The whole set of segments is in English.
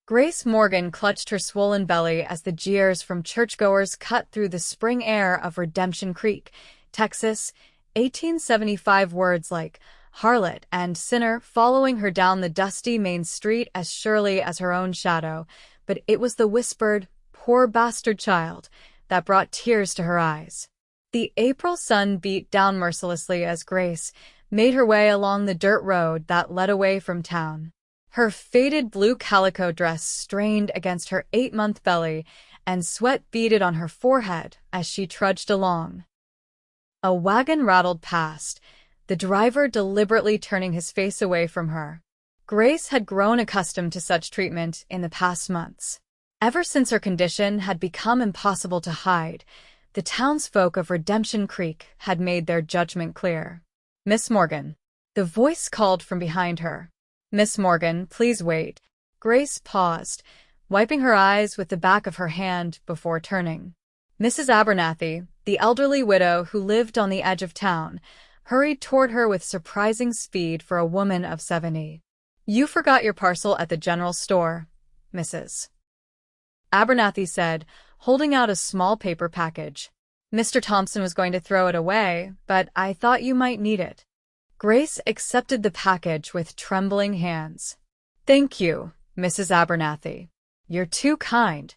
Grace Morgan clutched her swollen belly as the jeers from churchgoers cut through the spring air of Redemption Creek, Texas. 1875 words like harlot and sinner following her down the dusty main street as surely as her own shadow, but it was the whispered, "Poor bastard child," that brought tears to her eyes. The April sun beat down mercilessly as Grace made her way along the dirt road that led away from town. Her faded blue calico dress strained against her 8-month belly, and sweat beaded on her forehead as she trudged along. A wagon rattled past, the driver deliberately turning his face away from her. Grace had grown accustomed to such treatment in the past months. Ever since her condition had become impossible to hide, the townsfolk of Redemption Creek had made their judgment clear. "Miss Morgan." The voice called from behind her. "Miss Morgan, please wait." Grace paused, wiping her eyes with the back of her hand before turning. Mrs. Abernathy, the elderly widow who lived on the edge of town, hurried toward her with surprising speed for a woman of 70. "You forgot your parcel at the general store, Mrs. Abernathy said, holding out a small paper package. "Mr. Thompson was going to throw it away, but I thought you might need it." Grace accepted the package with trembling hands. "Thank you, Mrs. Abernathy. You're too kind."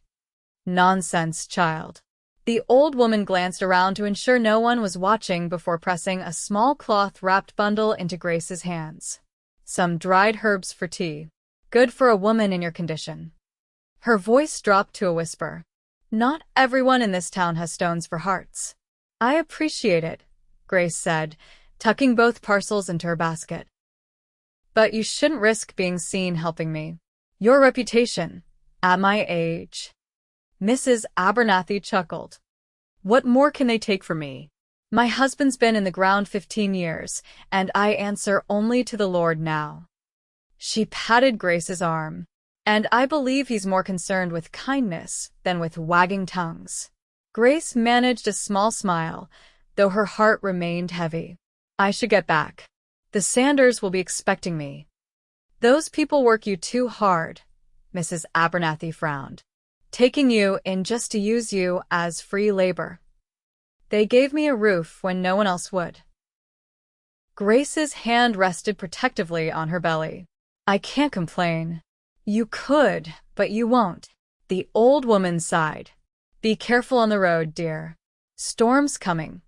"Nonsense, child." The old woman glanced around to ensure no one was watching before pressing a small cloth-wrapped bundle into Grace's hands. "Some dried herbs for tea. Good for a woman in your condition." Her voice dropped to a whisper. "Not everyone in this town has stones for hearts." "I appreciate it," Grace said, tucking both parcels into her basket. "But you shouldn't risk being seen helping me. Your reputation, at my age." Mrs. Abernathy chuckled. "What more can they take from me? My husband's been in the ground 15 years, and I answer only to the Lord now." She patted Grace's arm. "And I believe he's more concerned with kindness than with wagging tongues." Grace managed a small smile, though her heart remained heavy. "I should get back. The Sanders will be expecting me." "Those people work you too hard," Mrs. Abernathy frowned. "Taking you in just to use you as free labor. They gave me a roof when no one else would." Grace's hand rested protectively on her belly. "I can't complain." "You could, but you won't." The old woman sighed. "Be careful on the road, dear. Storm's coming."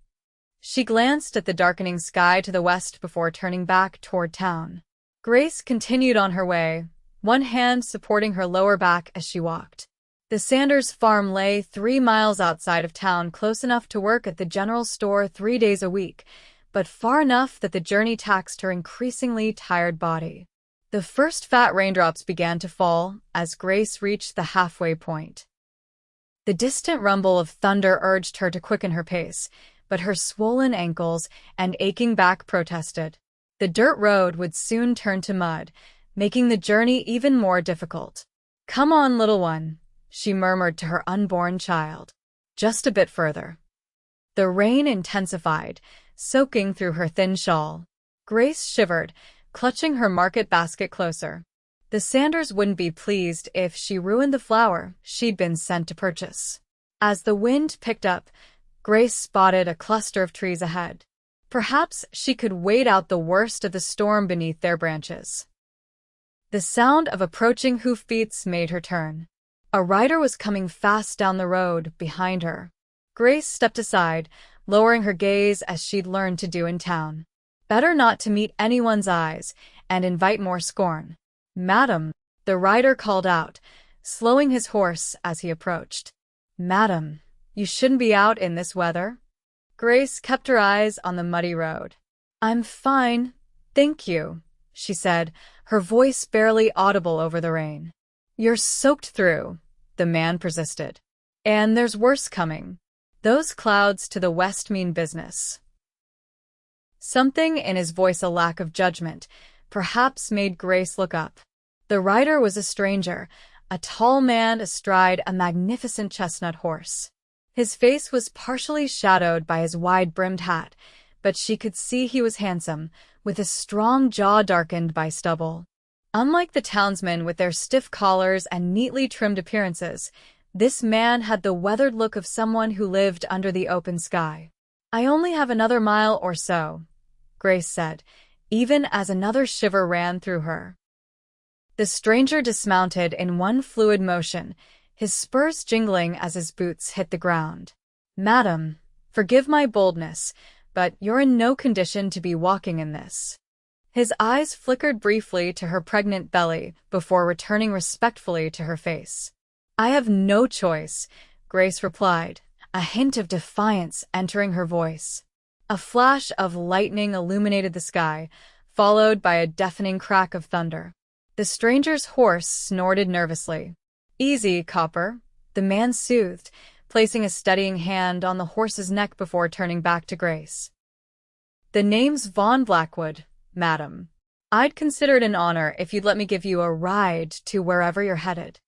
She glanced at the darkening sky to the west before turning back toward town. Grace continued on her way, one hand supporting her lower back as she walked. The Sanders farm lay 3 miles outside of town, close enough to work at the general store 3 days a week, but far enough that the journey taxed her increasingly tired body. The first fat raindrops began to fall as Grace reached the halfway point. The distant rumble of thunder urged her to quicken her pace, but her swollen ankles and aching back protested. The dirt road would soon turn to mud, making the journey even more difficult. "Come on, little one," she murmured to her unborn child. "Just a bit further." The rain intensified, soaking through her thin shawl. Grace shivered, clutching her market basket closer. The Sanders wouldn't be pleased if she ruined the flour she'd been sent to purchase. As the wind picked up, Grace spotted a cluster of trees ahead. Perhaps she could wait out the worst of the storm beneath their branches. The sound of approaching hoofbeats made her turn. A rider was coming fast down the road behind her. Grace stepped aside, lowering her gaze as she'd learned to do in town. Better not to meet anyone's eyes and invite more scorn. "Madam," the rider called out, slowing his horse as he approached. "Madam, you shouldn't be out in this weather." Grace kept her eyes on the muddy road. "I'm fine, thank you," she said, her voice barely audible over the rain. "You're soaked through," the man persisted. "And there's worse coming. Those clouds to the west mean business." Something in his voice, a lack of judgment, perhaps made Grace look up. The rider was a stranger, a tall man astride a magnificent chestnut horse. His face was partially shadowed by his wide-brimmed hat, but she could see he was handsome, with a strong jaw darkened by stubble. Unlike the townsmen with their stiff collars and neatly trimmed appearances, this man had the weathered look of someone who lived under the open sky. "I only have another mile or so," Grace said, even as another shiver ran through her. The stranger dismounted in one fluid motion, his spurs jingling as his boots hit the ground. "Madam, forgive my boldness, but you're in no condition to be walking in this." His eyes flickered briefly to her pregnant belly before returning respectfully to her face. "I have no choice," Grace replied, a hint of defiance entering her voice. A flash of lightning illuminated the sky, followed by a deafening crack of thunder. The stranger's horse snorted nervously. "Easy, copper," the man soothed, placing a steadying hand on the horse's neck before turning back to Grace. "The name's Vaughn Blackwood, madam. I'd consider it an honor if you'd let me give you a ride to wherever you're headed."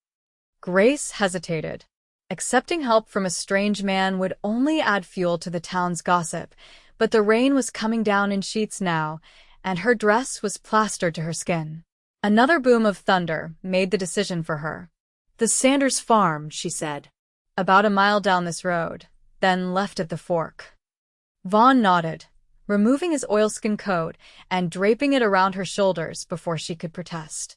Grace hesitated. Accepting help from a strange man would only add fuel to the town's gossip, but the rain was coming down in sheets now, and her dress was plastered to her skin. Another boom of thunder made the decision for her. "The Sanders farm," she said. "About a mile down this road, then left at the fork." Vaughn nodded, removing his oilskin coat and draping it around her shoulders before she could protest.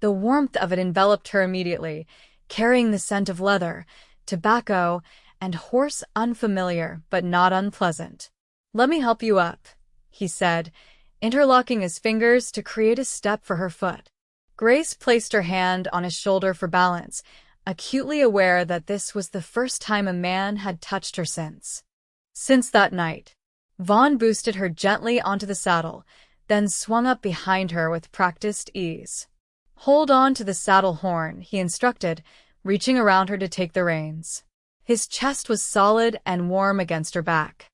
The warmth of it enveloped her immediately, carrying the scent of leather, tobacco, and horse unfamiliar but not unpleasant. "Let me help you up," he said, interlocking his fingers to create a step for her foot. Grace placed her hand on his shoulder for balance, acutely aware that this was the first time a man had touched her since. Since that night, Vaughn boosted her gently onto the saddle, then swung up behind her with practiced ease. "Hold on to the saddle horn," he instructed, reaching around her to take the reins. His chest was solid and warm against her back.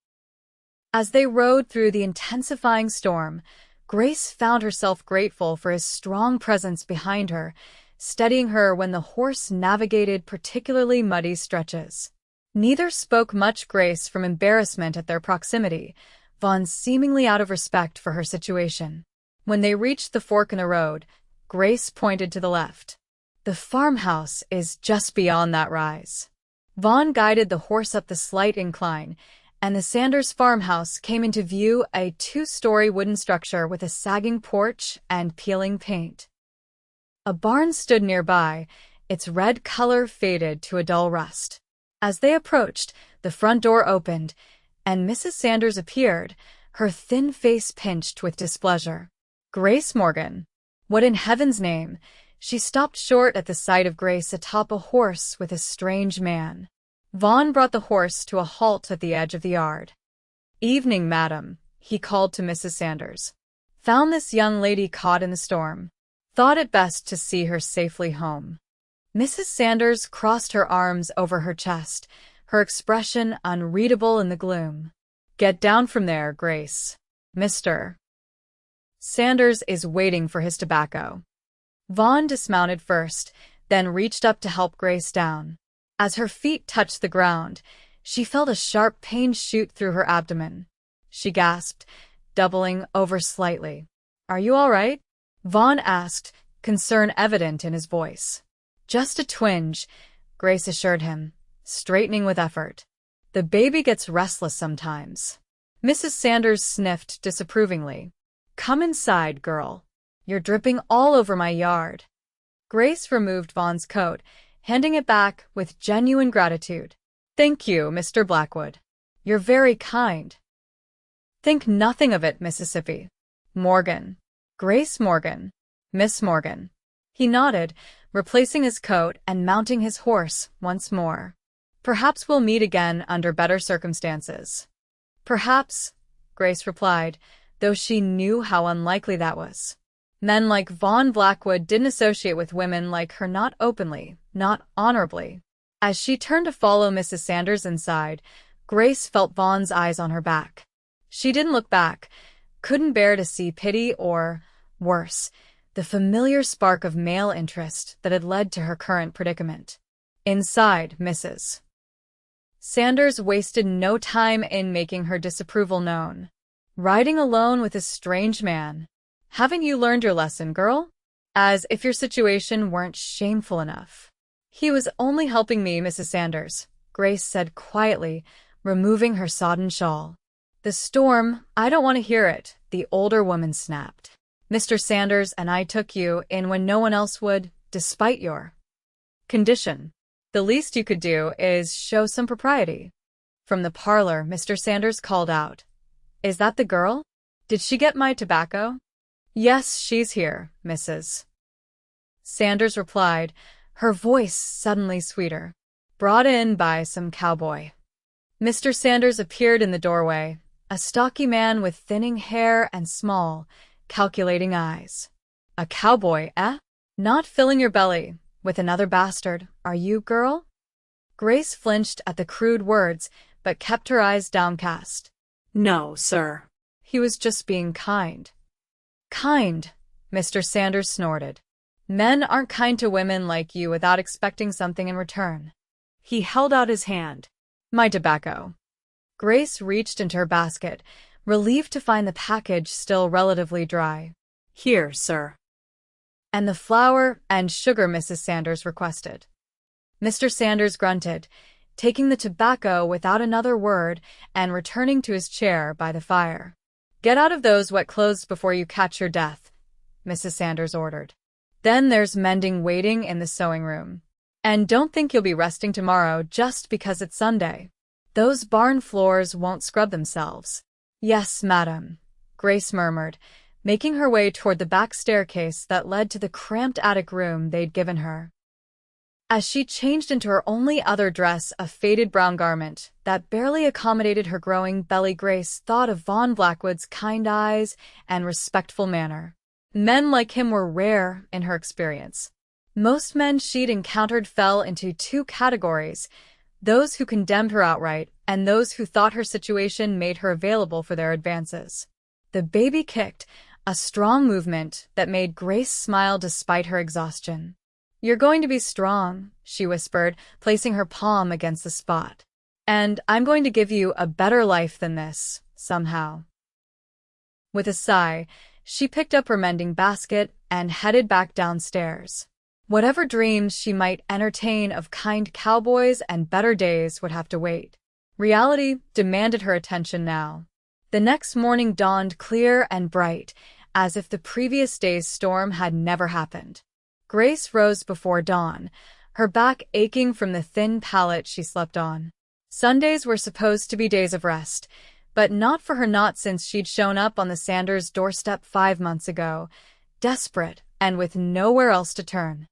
As they rode through the intensifying storm, Grace found herself grateful for his strong presence behind her, steadying her when the horse navigated particularly muddy stretches. Neither spoke much, Grace from embarrassment at their proximity, Vaughn seemingly out of respect for her situation. When they reached the fork in the road, Grace pointed to the left. "The farmhouse is just beyond that rise." Vaughn guided the horse up the slight incline, and the Sanders farmhouse came into view, a two-story wooden structure with a sagging porch and peeling paint. A barn stood nearby, its red color faded to a dull rust. As they approached, the front door opened, and Mrs. Sanders appeared, her thin face pinched with displeasure. "Grace Morgan. What in heaven's name?" She stopped short at the sight of Grace atop a horse with a strange man. Vaughn brought the horse to a halt at the edge of the yard. "Evening, madam," he called to Mrs. Sanders. "Found this young lady caught in the storm. Thought it best to see her safely home." Mrs. Sanders crossed her arms over her chest, her expression unreadable in the gloom. "Get down from there, Grace. Mr. Sanders is waiting for his tobacco." Vaughn dismounted first, then reached up to help Grace down. As her feet touched the ground, she felt a sharp pain shoot through her abdomen. She gasped, doubling over slightly. "Are you all right?" Vaughn asked, concern evident in his voice. "Just a twinge," Grace assured him, straightening with effort. "The baby gets restless sometimes." Mrs. Sanders sniffed disapprovingly. "Come inside, girl. You're dripping all over my yard." Grace removed Vaughn's coat, handing it back with genuine gratitude. "Thank you, Mr. Blackwood. You're very kind." "Think nothing of it, Mississippi. Morgan. Grace Morgan. Miss Morgan." He nodded, replacing his coat and mounting his horse once more. "Perhaps we'll meet again under better circumstances." "Perhaps," Grace replied, though she knew how unlikely that was. Men like Vaughn Blackwood didn't associate with women like her, not openly, not honorably. As she turned to follow Mrs. Sanders inside, Grace felt Vaughn's eyes on her back. She didn't look back, couldn't bear to see pity or, worse, the familiar spark of male interest that had led to her current predicament. Inside, Mrs. Sanders wasted no time in making her disapproval known. "Riding alone with a strange man. Haven't you learned your lesson, girl?" As if your situation weren't shameful enough. He was only helping me, Mrs. Sanders, Grace said quietly, removing her sodden shawl. The storm, I don't want to hear it, the older woman snapped. Mr. Sanders and I took you in when no one else would, despite your condition. The least you could do is show some propriety. From the parlor, Mr. Sanders called out. Is that the girl? Did she get my tobacco? Yes, she's here, Mrs. Sanders replied, her voice suddenly sweeter. Brought in by some cowboy. Mr. Sanders appeared in the doorway, a stocky man with thinning hair and small, calculating eyes. A cowboy, eh? Not filling your belly with another bastard, are you, girl? Grace flinched at the crude words, but kept her eyes downcast. No, sir. He was just being kind. Kind, Mr. Sanders snorted. Men aren't kind to women like you without expecting something in return. He held out his hand. My tobacco. Grace reached into her basket, relieved to find the package still relatively dry. Here, sir. And the flour and sugar, Mrs. Sanders requested. Mr. Sanders grunted, taking the tobacco without another word and returning to his chair by the fire. Get out of those wet clothes before you catch your death, Mrs. Sanders ordered. Then there's mending waiting in the sewing room. And don't think you'll be resting tomorrow just because it's Sunday. Those barn floors won't scrub themselves. Yes, madam, Grace murmured, making her way toward the back staircase that led to the cramped attic room they'd given her. As she changed into her only other dress, a faded brown garment that barely accommodated her growing belly, Grace thought of Vaughn Blackwood's kind eyes and respectful manner. Men like him were rare in her experience. Most men she'd encountered fell into two categories, those who condemned her outright and those who thought her situation made her available for their advances. The baby kicked, a strong movement that made Grace smile despite her exhaustion. You're going to be strong, she whispered, placing her palm against the spot. And I'm going to give you a better life than this, somehow. With a sigh, she picked up her mending basket and headed back downstairs. Whatever dreams she might entertain of kind cowboys and better days would have to wait. Reality demanded her attention now. The next morning dawned clear and bright, as if the previous day's storm had never happened. Grace rose before dawn, her back aching from the thin pallet she slept on. Sundays were supposed to be days of rest, but not for her, not since she'd shown up on the Sanders' doorstep 5 months ago, desperate and with nowhere else to turn.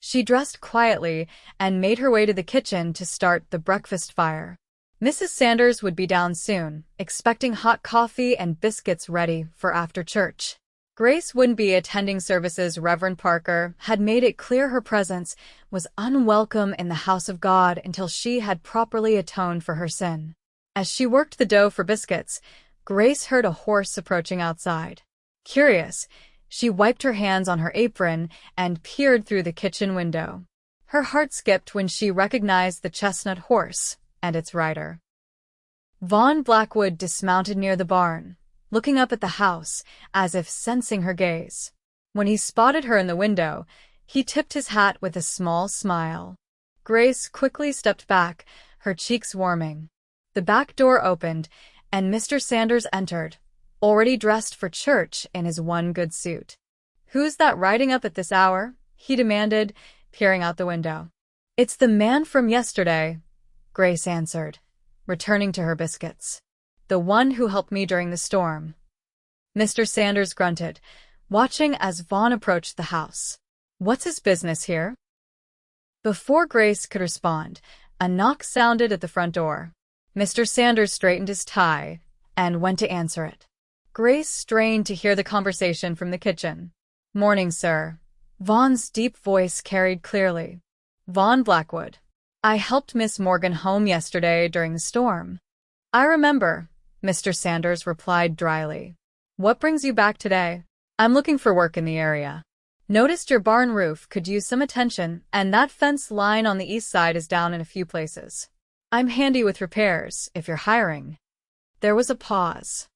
She dressed quietly and made her way to the kitchen to start the breakfast fire. Mrs. Sanders would be down soon, expecting hot coffee and biscuits ready for after church. Grace wouldn't be attending services. Reverend Parker had made it clear her presence was unwelcome in the house of God until she had properly atoned for her sin. As she worked the dough for biscuits, Grace heard a horse approaching outside. Curious, she wiped her hands on her apron and peered through the kitchen window. Her heart skipped when she recognized the chestnut horse and its rider. Vaughn Blackwood dismounted near the barn, looking up at the house as if sensing her gaze. When he spotted her in the window, he tipped his hat with a small smile. Grace quickly stepped back, her cheeks warming. The back door opened, and Mr. Sanders entered, already dressed for church in his one good suit. "Who's that riding up at this hour?" he demanded, peering out the window. "It's the man from yesterday," Grace answered, returning to her biscuits. "The one who helped me during the storm." Mr. Sanders grunted, watching as Vaughn approached the house. "What's his business here?" Before Grace could respond, a knock sounded at the front door. Mr. Sanders straightened his tie and went to answer it. Grace strained to hear the conversation from the kitchen. "Morning, sir." Vaughn's deep voice carried clearly. "Vaughn Blackwood. I helped Miss Morgan home yesterday during the storm." "I remember," Mr. Sanders replied dryly. "What brings you back today?" "I'm looking for work in the area. Noticed your barn roof could use some attention, and that fence line on the east side is down in a few places. I'm handy with repairs, if you're hiring." There was a pause.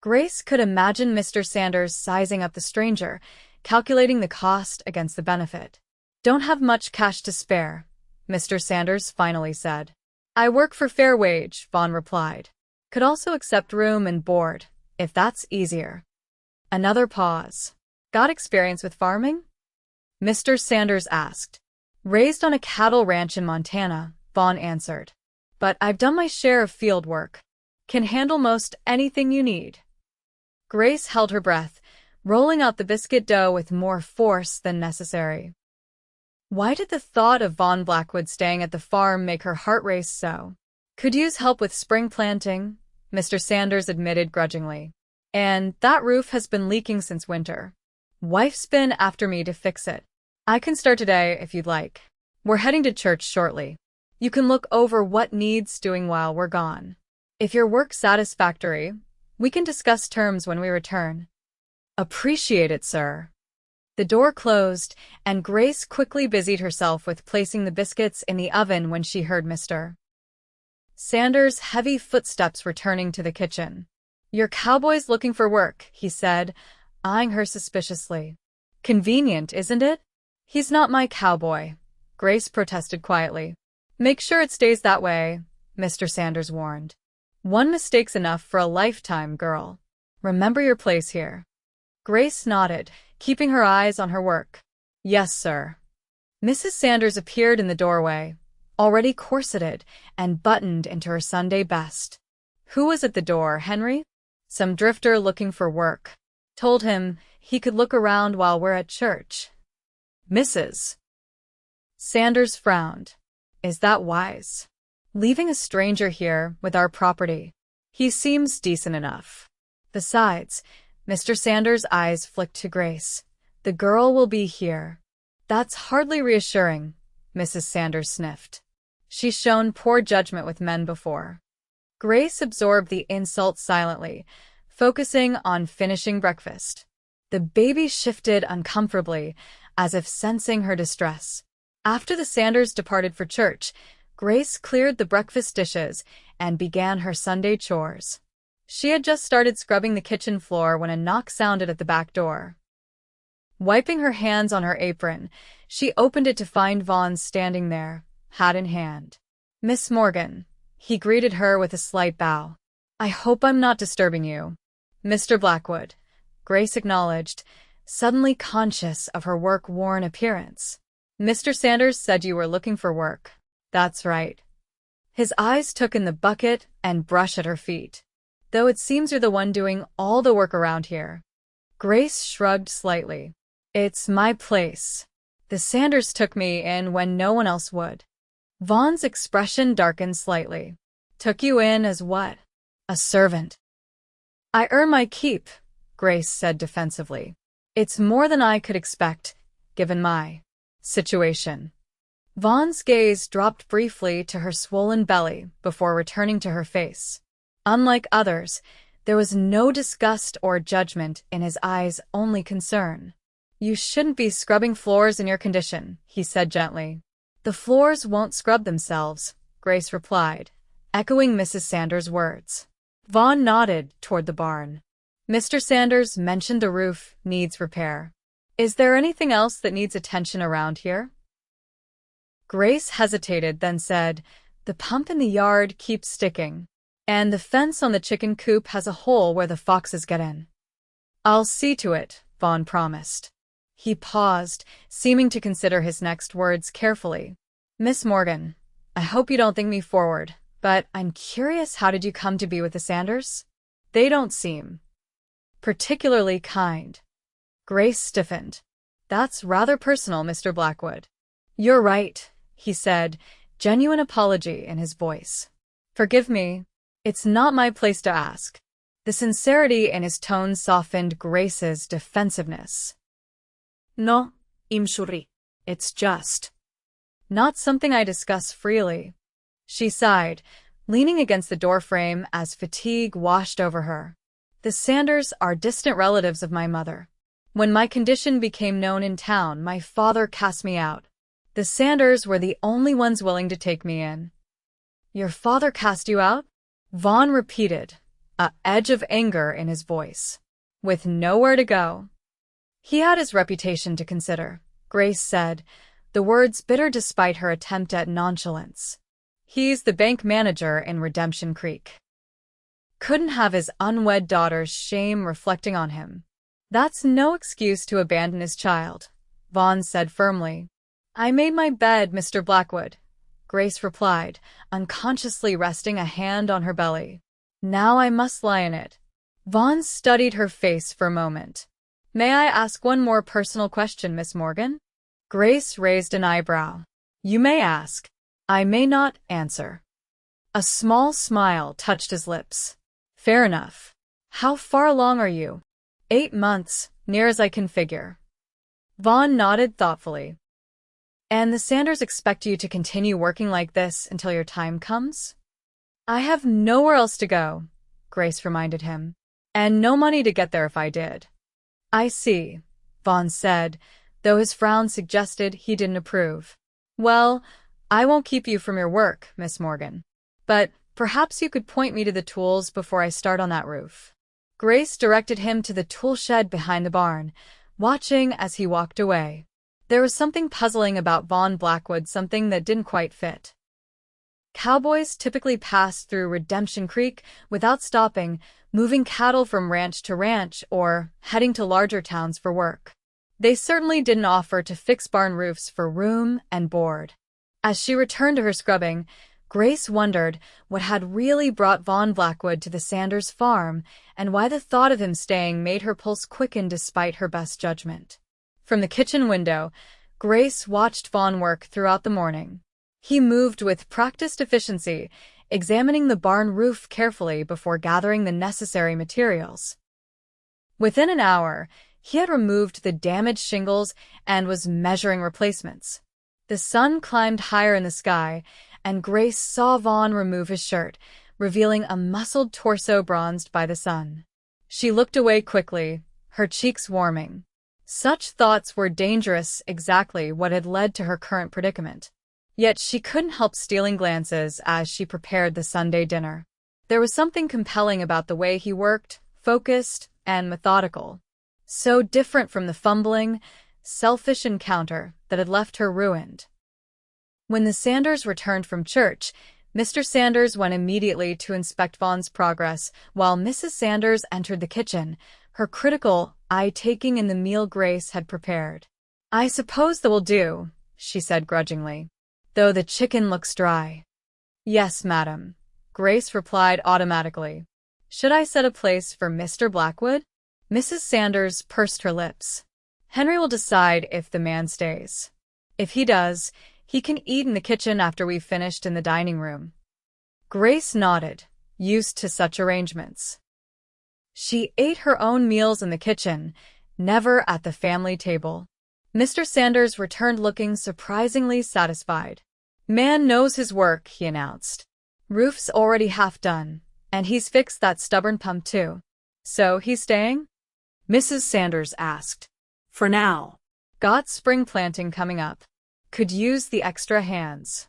Grace could imagine Mr. Sanders sizing up the stranger, calculating the cost against the benefit. "Don't have much cash to spare," Mr. Sanders finally said. "I work for fair wage," Vaughn replied. "Could also accept room and board, if that's easier." Another pause. "Got experience with farming?" Mr. Sanders asked. "Raised on a cattle ranch in Montana," Vaughn answered. "But I've done my share of field work. Can handle most anything you need." Grace held her breath, rolling out the biscuit dough with more force than necessary. Why did the thought of Vaughn Blackwood staying at the farm make her heart race so? "Could use help with spring planting," Mr. Sanders admitted grudgingly. "And that roof has been leaking since winter. Wife's been after me to fix it. I can start today if you'd like. We're heading to church shortly. You can look over what needs doing while we're gone. If your work's satisfactory, we can discuss terms when we return." "Appreciate it, sir." The door closed, and Grace quickly busied herself with placing the biscuits in the oven when she heard Mr. Sanders' heavy footsteps returning to the kitchen. "Your cowboy's looking for work," he said, eyeing her suspiciously. "Convenient, isn't it?" "He's not my cowboy," Grace protested quietly. "Make sure it stays that way," Mr. Sanders warned. "One mistake's enough for a lifetime, girl. Remember your place here." Grace nodded, keeping her eyes on her work. "Yes, sir." Mrs. Sanders appeared in the doorway, already corseted and buttoned into her Sunday best. "Who was at the door, Henry?" "Some drifter looking for work. Told him he could look around while we're at church." Mrs. Sanders frowned. "Is that wise? Leaving a stranger here with our property? He seems decent enough. Besides," Mr. Sanders' eyes flicked to Grace, "the girl will be here." "That's hardly reassuring," Mrs. Sanders sniffed. "She's shown poor judgment with men before." Grace absorbed the insult silently, focusing on finishing breakfast. The baby shifted uncomfortably, as if sensing her distress. After the Sanders departed for church, Grace cleared the breakfast dishes and began her Sunday chores. She had just started scrubbing the kitchen floor when a knock sounded at the back door. Wiping her hands on her apron, she opened it to find Vaughn standing there, hat in hand. "Miss Morgan," he greeted her with a slight bow. "I hope I'm not disturbing you." "Mr. Blackwood," Grace acknowledged, suddenly conscious of her work-worn appearance. "Mr. Sanders said you were looking for work." "That's right." His eyes took in the bucket and brush at her feet. "Though it seems you're the one doing all the work around here." Grace shrugged slightly. "It's my place. The Sanders took me in when no one else would." Vaughn's expression darkened slightly. "Took you in as what? A servant?" "I earn my keep," Grace said defensively. "It's more than I could expect, given my situation." Vaughn's gaze dropped briefly to her swollen belly before returning to her face. Unlike others, there was no disgust or judgment in his eyes, only concern. "You shouldn't be scrubbing floors in your condition," he said gently. "The floors won't scrub themselves," Grace replied, echoing Mrs. Sanders' words. Vaughn nodded toward the barn. "Mr. Sanders mentioned the roof needs repair. Is there anything else that needs attention around here?" Grace hesitated, then said, "The pump in the yard keeps sticking, and the fence on the chicken coop has a hole where the foxes get in." "I'll see to it," Vaughn promised. He paused, seeming to consider his next words carefully. "Miss Morgan, I hope you don't think me forward, but I'm curious, how did you come to be with the Sanders? They don't seem particularly kind." Grace stiffened. "That's rather personal, Mr. Blackwood." "You're right," he said, genuine apology in his voice. "Forgive me. It's not my place to ask." The sincerity in his tone softened Grace's defensiveness. "No, I'm sorry. It's just not something I discuss freely." She sighed, leaning against the doorframe as fatigue washed over her. "The Sanders are distant relatives of my mother. When my condition became known in town, my father cast me out. The Sanders were the only ones willing to take me in." "Your father cast you out?" Vaughn repeated, a edge of anger in his voice. "With nowhere to go?" He had his reputation to consider, Grace said, the words bitter despite her attempt at nonchalance. He's the bank manager in Redemption Creek. Couldn't have his unwed daughter's shame reflecting on him. That's no excuse to abandon his child, Vaughn said firmly. I made my bed, Mr. Blackwood, Grace replied, unconsciously resting a hand on her belly. Now I must lie in it. Vaughn studied her face for a moment. May I ask one more personal question, Miss Morgan? Grace raised an eyebrow. You may ask. I may not answer. A small smile touched his lips. Fair enough. How far along are you? 8 months, near as I can figure. Vaughn nodded thoughtfully. And the Sanders expect you to continue working like this until your time comes? I have nowhere else to go, Grace reminded him. And no money to get there if I did. I see, Vaughn said, though his frown suggested he didn't approve. Well, I won't keep you from your work, Miss Morgan. But perhaps you could point me to the tools before I start on that roof. Grace directed him to the tool shed behind the barn, watching as he walked away. There was something puzzling about Vaughn Blackwood, something that didn't quite fit. Cowboys typically passed through Redemption Creek without stopping, moving cattle from ranch to ranch or heading to larger towns for work. They certainly didn't offer to fix barn roofs for room and board. As she returned to her scrubbing, Grace wondered what had really brought Vaughn Blackwood to the Sanders farm and why the thought of him staying made her pulse quicken despite her best judgment. From the kitchen window, Grace watched Vaughn work throughout the morning. He moved with practiced efficiency, examining the barn roof carefully before gathering the necessary materials. Within an hour, he had removed the damaged shingles and was measuring replacements. The sun climbed higher in the sky, and Grace saw Vaughn remove his shirt, revealing a muscled torso bronzed by the sun. She looked away quickly, her cheeks warming. Such thoughts were dangerous, exactly what had led to her current predicament. Yet she couldn't help stealing glances as she prepared the Sunday dinner. There was something compelling about the way he worked, focused, and methodical. So different from the fumbling, selfish encounter that had left her ruined. When the Sanders returned from church, Mr. Sanders went immediately to inspect Vaughn's progress, while Mrs. Sanders entered the kitchen, her critical eye taking in the meal Grace had prepared. I suppose that will do, she said grudgingly, though the chicken looks dry. Yes, madam, Grace replied automatically. Should I set a place for Mr. Blackwood? Mrs. Sanders pursed her lips. Henry will decide if the man stays. If he does, he can eat in the kitchen after we've finished in the dining room. Grace nodded, used to such arrangements. She ate her own meals in the kitchen, never at the family table. Mr. Sanders returned looking surprisingly satisfied. Man knows his work, he announced. Roof's already half done, and he's fixed that stubborn pump too. So he's staying? Mrs. Sanders asked. For now. Got spring planting coming up. Could use the extra hands.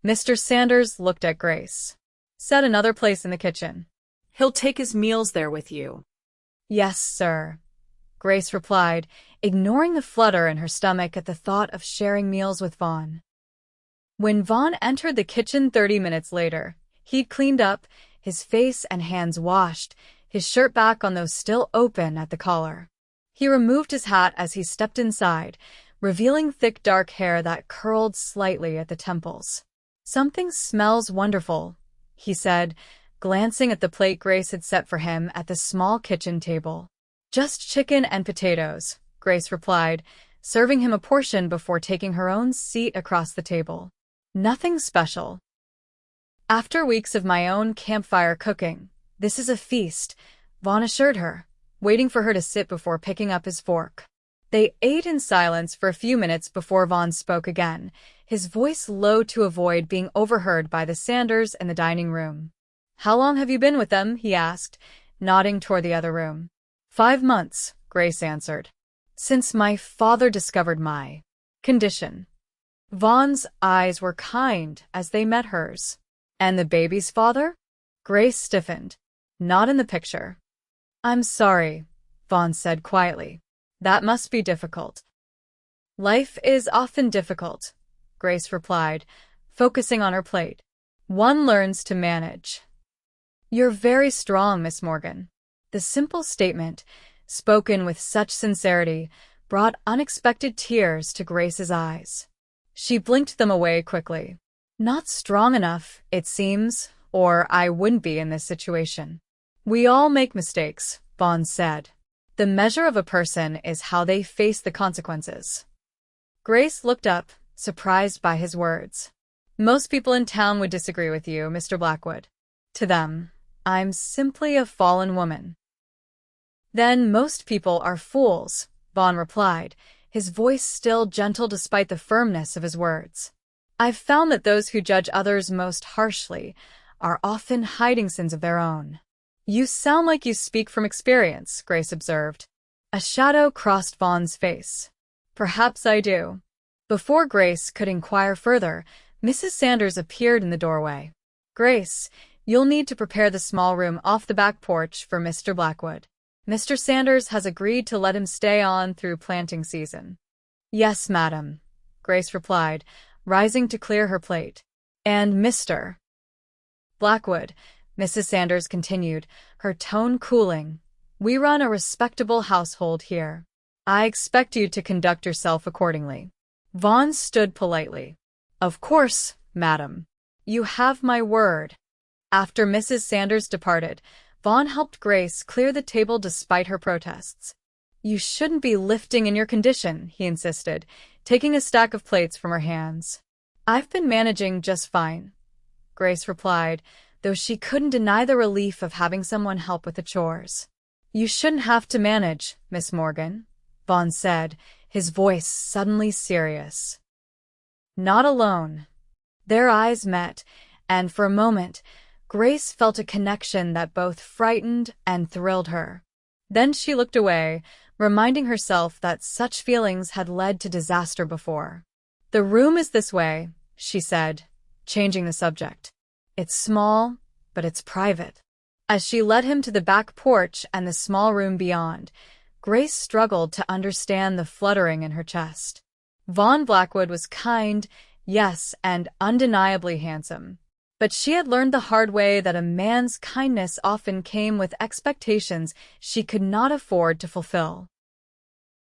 Mr. Sanders looked at Grace. Set another place in the kitchen. He'll take his meals there with you. Yes, sir, Grace replied, ignoring the flutter in her stomach at the thought of sharing meals with Vaughn. When Vaughn entered the kitchen 30 minutes later, he'd cleaned up, his face and hands washed, his shirt back on though still open at the collar. He removed his hat as he stepped inside, revealing thick dark hair that curled slightly at the temples. Something smells wonderful, he said, glancing at the plate Grace had set for him at the small kitchen table. Just chicken and potatoes, Grace replied, serving him a portion before taking her own seat across the table. Nothing special. After weeks of my own campfire cooking, this is a feast, Vaughn assured her, waiting for her to sit before picking up his fork. They ate in silence for a few minutes before Vaughn spoke again, his voice low to avoid being overheard by the Sanders in the dining room. How long have you been with them? He asked, nodding toward the other room. 5 months, Grace answered. Since my father discovered my condition. Vaughn's eyes were kind as they met hers. And the baby's father? Grace stiffened. Not in the picture. I'm sorry, Vaughn said quietly. That must be difficult. Life is often difficult, Grace replied, focusing on her plate. One learns to manage. You're very strong, Miss Morgan. The simple statement, spoken with such sincerity, brought unexpected tears to Grace's eyes. She blinked them away quickly. Not strong enough, it seems, or I wouldn't be in this situation. We all make mistakes, Vaughn said. The measure of a person is how they face the consequences. Grace looked up, surprised by his words. Most people in town would disagree with you, Mr. Blackwood. To them, I'm simply a fallen woman. Then most people are fools, Vaughn replied, his voice still gentle despite the firmness of his words. I've found that those who judge others most harshly are often hiding sins of their own. You sound like you speak from experience, Grace observed. A shadow crossed Vaughn's face. Perhaps I do. Before Grace could inquire further, Mrs. Sanders appeared in the doorway. Grace, you'll need to prepare the small room off the back porch for Mr. Blackwood. Mr. Sanders has agreed to let him stay on through planting season. Yes, madam, Grace replied, rising to clear her plate. And Mr. Blackwood, Mrs. Sanders continued, her tone cooling. We run a respectable household here. I expect you to conduct yourself accordingly. Vaughn stood politely. Of course, madam. You have my word. After Mrs. Sanders departed, Vaughn helped Grace clear the table despite her protests. You shouldn't be lifting in your condition, he insisted, taking a stack of plates from her hands. I've been managing just fine, Grace replied, though she couldn't deny the relief of having someone help with the chores. You shouldn't have to manage, Miss Morgan, Vaughn said, his voice suddenly serious. Not alone. Their eyes met, and for a moment, Grace felt a connection that both frightened and thrilled her. Then she looked away, reminding herself that such feelings had led to disaster before. The room is this way, she said, changing the subject. It's small, but it's private. As she led him to the back porch and the small room beyond, Grace struggled to understand the fluttering in her chest. Vaughn Blackwood was kind, yes, and undeniably handsome. But she had learned the hard way that a man's kindness often came with expectations she could not afford to fulfill.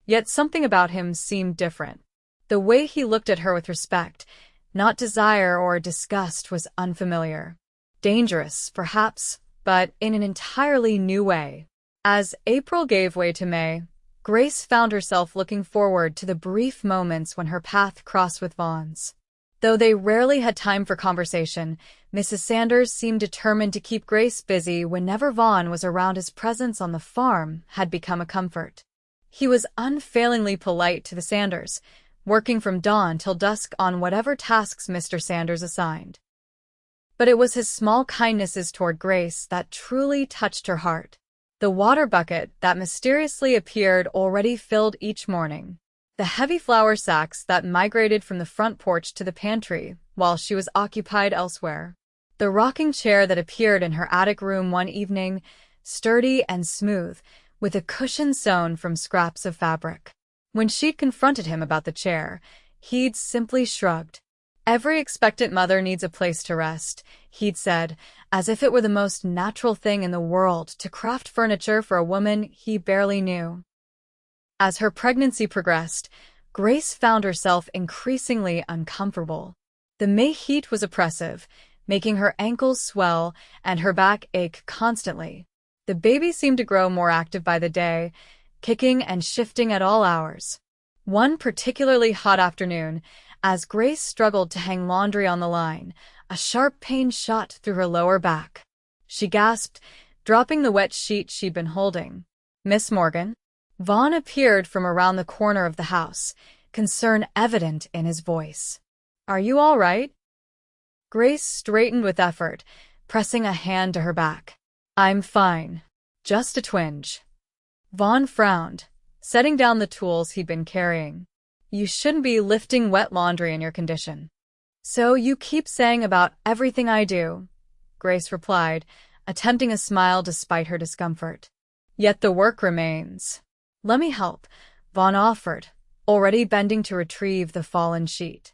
Yet something about him seemed different. The way he looked at her with respect, not desire or disgust, was unfamiliar. Dangerous, perhaps, but in an entirely new way. As April gave way to May, Grace found herself looking forward to the brief moments when her path crossed with Vaughn's. Though they rarely had time for conversation, Mrs. Sanders seemed determined to keep Grace busy whenever Vaughn was around. His presence on the farm had become a comfort. He was unfailingly polite to the Sanders, working from dawn till dusk on whatever tasks Mr. Sanders assigned. But it was his small kindnesses toward Grace that truly touched her heart. The water bucket that mysteriously appeared already filled each morning. The heavy flour sacks that migrated from the front porch to the pantry while she was occupied elsewhere. The rocking chair that appeared in her attic room one evening, sturdy and smooth, with a cushion sewn from scraps of fabric. When she'd confronted him about the chair, he'd simply shrugged. Every expectant mother needs a place to rest, he'd said, as if it were the most natural thing in the world to craft furniture for a woman he barely knew. As her pregnancy progressed, Grace found herself increasingly uncomfortable. The May heat was oppressive, making her ankles swell and her back ache constantly. The baby seemed to grow more active by the day, kicking and shifting at all hours. One particularly hot afternoon, as Grace struggled to hang laundry on the line, a sharp pain shot through her lower back. She gasped, dropping the wet sheet she'd been holding. Miss Morgan? Vaughn appeared from around the corner of the house, concern evident in his voice. Are you all right? Grace straightened with effort, pressing a hand to her back. I'm fine. Just a twinge. Vaughn frowned, setting down the tools he'd been carrying. You shouldn't be lifting wet laundry in your condition. So you keep saying about everything I do, Grace replied, attempting a smile despite her discomfort. Yet the work remains. Let me help, Vaughn offered, already bending to retrieve the fallen sheet.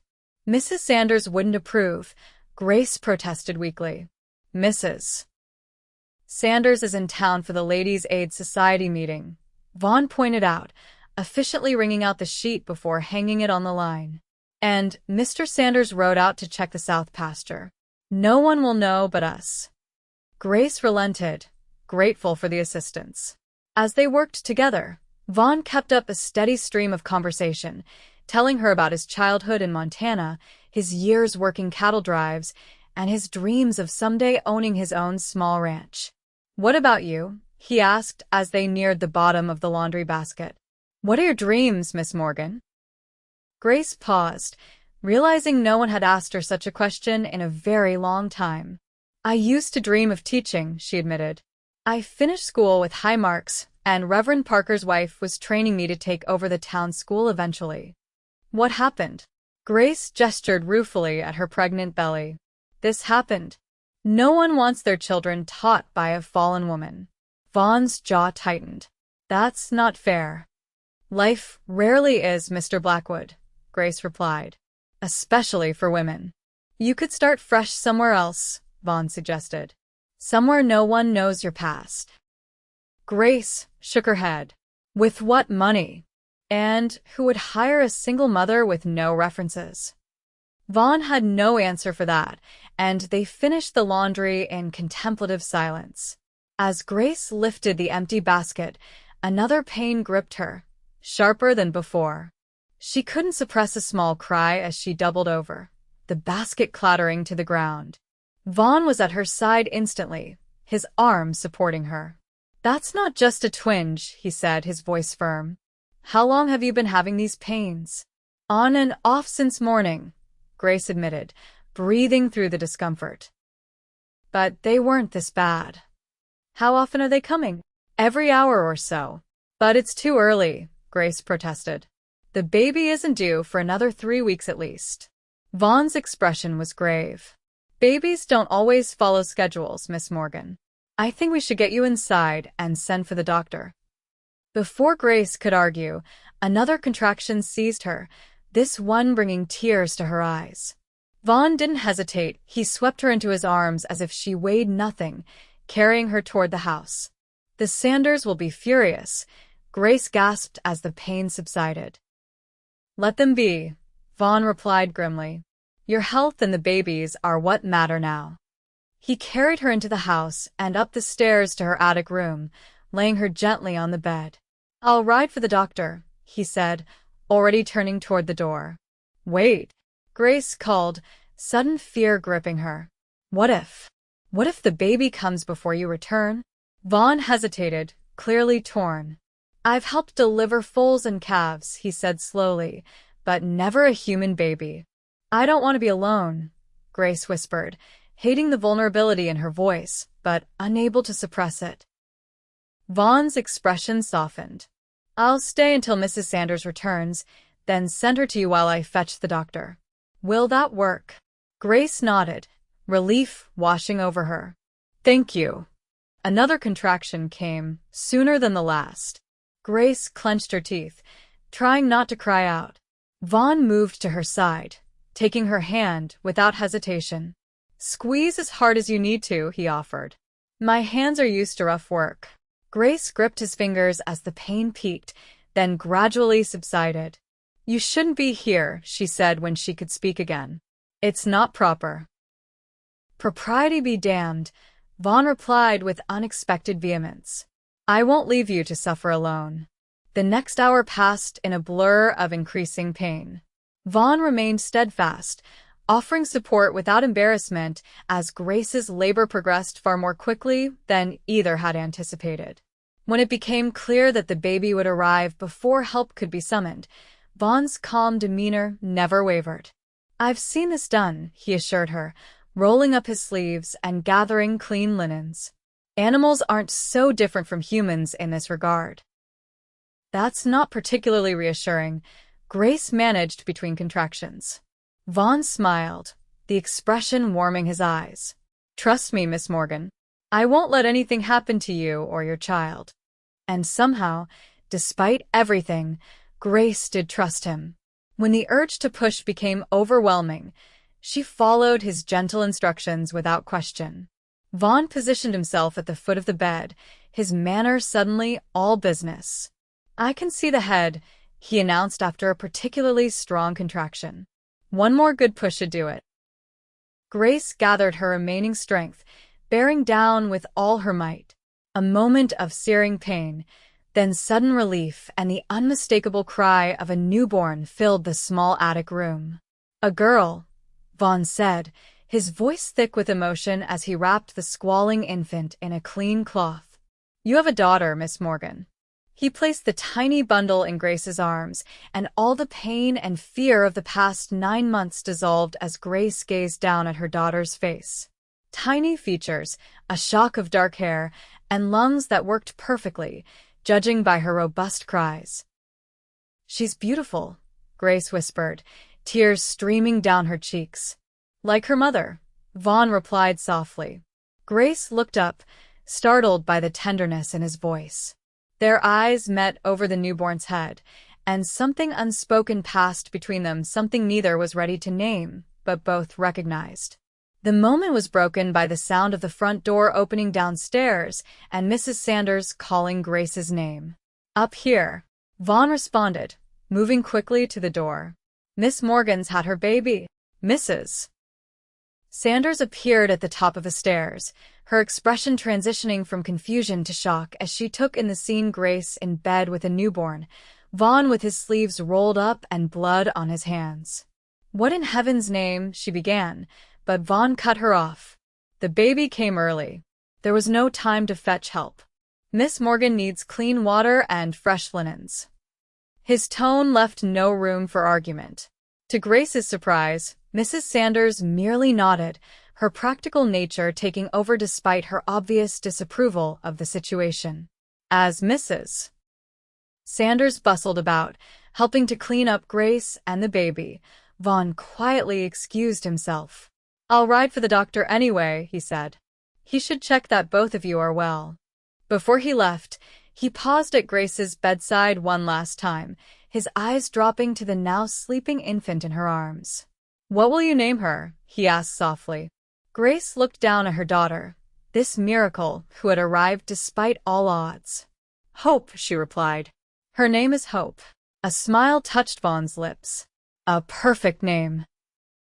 Mrs. Sanders wouldn't approve. Grace protested weakly. Mrs. Sanders is in town for the Ladies' Aid Society meeting, Vaughn pointed out, efficiently wringing out the sheet before hanging it on the line. And Mr. Sanders rode out to check the south pasture. No one will know but us. Grace relented, grateful for the assistance. As they worked together, Vaughn kept up a steady stream of conversation, telling her about his childhood in Montana, his years working cattle drives, and his dreams of someday owning his own small ranch. "What about you?" he asked as they neared the bottom of the laundry basket. "What are your dreams, Miss Morgan?" Grace paused, realizing no one had asked her such a question in a very long time. "I used to dream of teaching," she admitted. "I finished school with high marks, and Reverend Parker's wife was training me to take over the town school eventually." "What happened?" Grace gestured ruefully at her pregnant belly. "This happened. No one wants their children taught by a fallen woman." Vaughn's jaw tightened. "That's not fair." "Life rarely is, Mr. Blackwood," Grace replied. "Especially for women." "You could start fresh somewhere else," Vaughn suggested. "Somewhere no one knows your past." Grace shook her head. With what money? And who would hire a single mother with no references? Vaughn had no answer for that, and they finished the laundry in contemplative silence. As Grace lifted the empty basket, another pain gripped her, sharper than before. She couldn't suppress a small cry as she doubled over, the basket clattering to the ground. Vaughn was at her side instantly, his arm supporting her. "That's not just a twinge," he said, his voice firm. "How long have you been having these pains?" "On and off since morning," Grace admitted, breathing through the discomfort. "But they weren't this bad." "How often are they coming?" "Every hour or so." "But it's too early," Grace protested. "The baby isn't due for another 3 weeks at least." Vaughn's expression was grave. "Babies don't always follow schedules, Miss Morgan. I think we should get you inside and send for the doctor." Before Grace could argue, another contraction seized her, this one bringing tears to her eyes. Vaughn didn't hesitate. He swept her into his arms as if she weighed nothing, carrying her toward the house. "The Sanders will be furious," Grace gasped as the pain subsided. "Let them be," Vaughn replied grimly. "Your health and the baby's are what matter now." He carried her into the house and up the stairs to her attic room, laying her gently on the bed. "I'll ride for the doctor," he said, already turning toward the door. "Wait," Grace called, sudden fear gripping her. What if the baby comes before you return?" Vaughn hesitated, clearly torn. "I've helped deliver foals and calves," he said slowly, "but never a human baby." "I don't want to be alone," Grace whispered, hating the vulnerability in her voice, but unable to suppress it. Vaughn's expression softened. "I'll stay until Mrs. Sanders returns, then send her to you while I fetch the doctor. Will that work?" Grace nodded, relief washing over her. "Thank you." Another contraction came, sooner than the last. Grace clenched her teeth, trying not to cry out. Vaughn moved to her side, taking her hand without hesitation. "Squeeze as hard as you need to," he offered. "My hands are used to rough work." Grace gripped his fingers as the pain peaked, then gradually subsided. "You shouldn't be here," she said when she could speak again. "It's not proper." "Propriety be damned," Vaughn replied with unexpected vehemence. "I won't leave you to suffer alone." The next hour passed in a blur of increasing pain. Vaughn remained steadfast, offering support without embarrassment as Grace's labor progressed far more quickly than either had anticipated. When it became clear that the baby would arrive before help could be summoned, Vaughn's calm demeanor never wavered. "I've seen this done," he assured her, rolling up his sleeves and gathering clean linens. "Animals aren't so different from humans in this regard." "That's not particularly reassuring," Grace managed between contractions. Vaughn smiled, the expression warming his eyes. "Trust me, Miss Morgan. I won't let anything happen to you or your child." And somehow, despite everything, Grace did trust him. When the urge to push became overwhelming, she followed his gentle instructions without question. Vaughn positioned himself at the foot of the bed, his manner suddenly all business. "I can see the head," he announced after a particularly strong contraction. "One more good push should do it." Grace gathered her remaining strength, bearing down with all her might. A moment of searing pain, then sudden relief and the unmistakable cry of a newborn filled the small attic room. "A girl," Vaughn said, his voice thick with emotion as he wrapped the squalling infant in a clean cloth. "You have a daughter, Miss Morgan." He placed the tiny bundle in Grace's arms, and all the pain and fear of the past 9 months dissolved as Grace gazed down at her daughter's face. Tiny features, a shock of dark hair, and lungs that worked perfectly, judging by her robust cries. "She's beautiful," Grace whispered, tears streaming down her cheeks. "Like her mother," Vaughn replied softly. Grace looked up, startled by the tenderness in his voice. Their eyes met over the newborn's head, and something unspoken passed between them, something neither was ready to name, but both recognized. The moment was broken by the sound of the front door opening downstairs and Mrs. Sanders calling Grace's name. "Up here," Vaughn responded, moving quickly to the door. "Miss Morgan's had her baby." Mrs. Sanders appeared at the top of the stairs, her expression transitioning from confusion to shock as she took in the scene. Grace in bed with a newborn, Vaughn with his sleeves rolled up and blood on his hands. "What in heaven's name?" she began, but Vaughn cut her off. "The baby came early. There was no time to fetch help. Miss Morgan needs clean water and fresh linens." His tone left no room for argument. To Grace's surprise, Mrs. Sanders merely nodded, her practical nature taking over despite her obvious disapproval of the situation. As Mrs. Sanders bustled about, helping to clean up Grace and the baby, Vaughn quietly excused himself. "I'll ride for the doctor anyway," he said. "He should check that both of you are well." Before he left, he paused at Grace's bedside one last time, his eyes dropping to the now sleeping infant in her arms. "What will you name her?" he asked softly. Grace looked down at her daughter, this miracle who had arrived despite all odds. "Hope," she replied. "Her name is Hope." A smile touched Vaughn's lips. "A perfect name."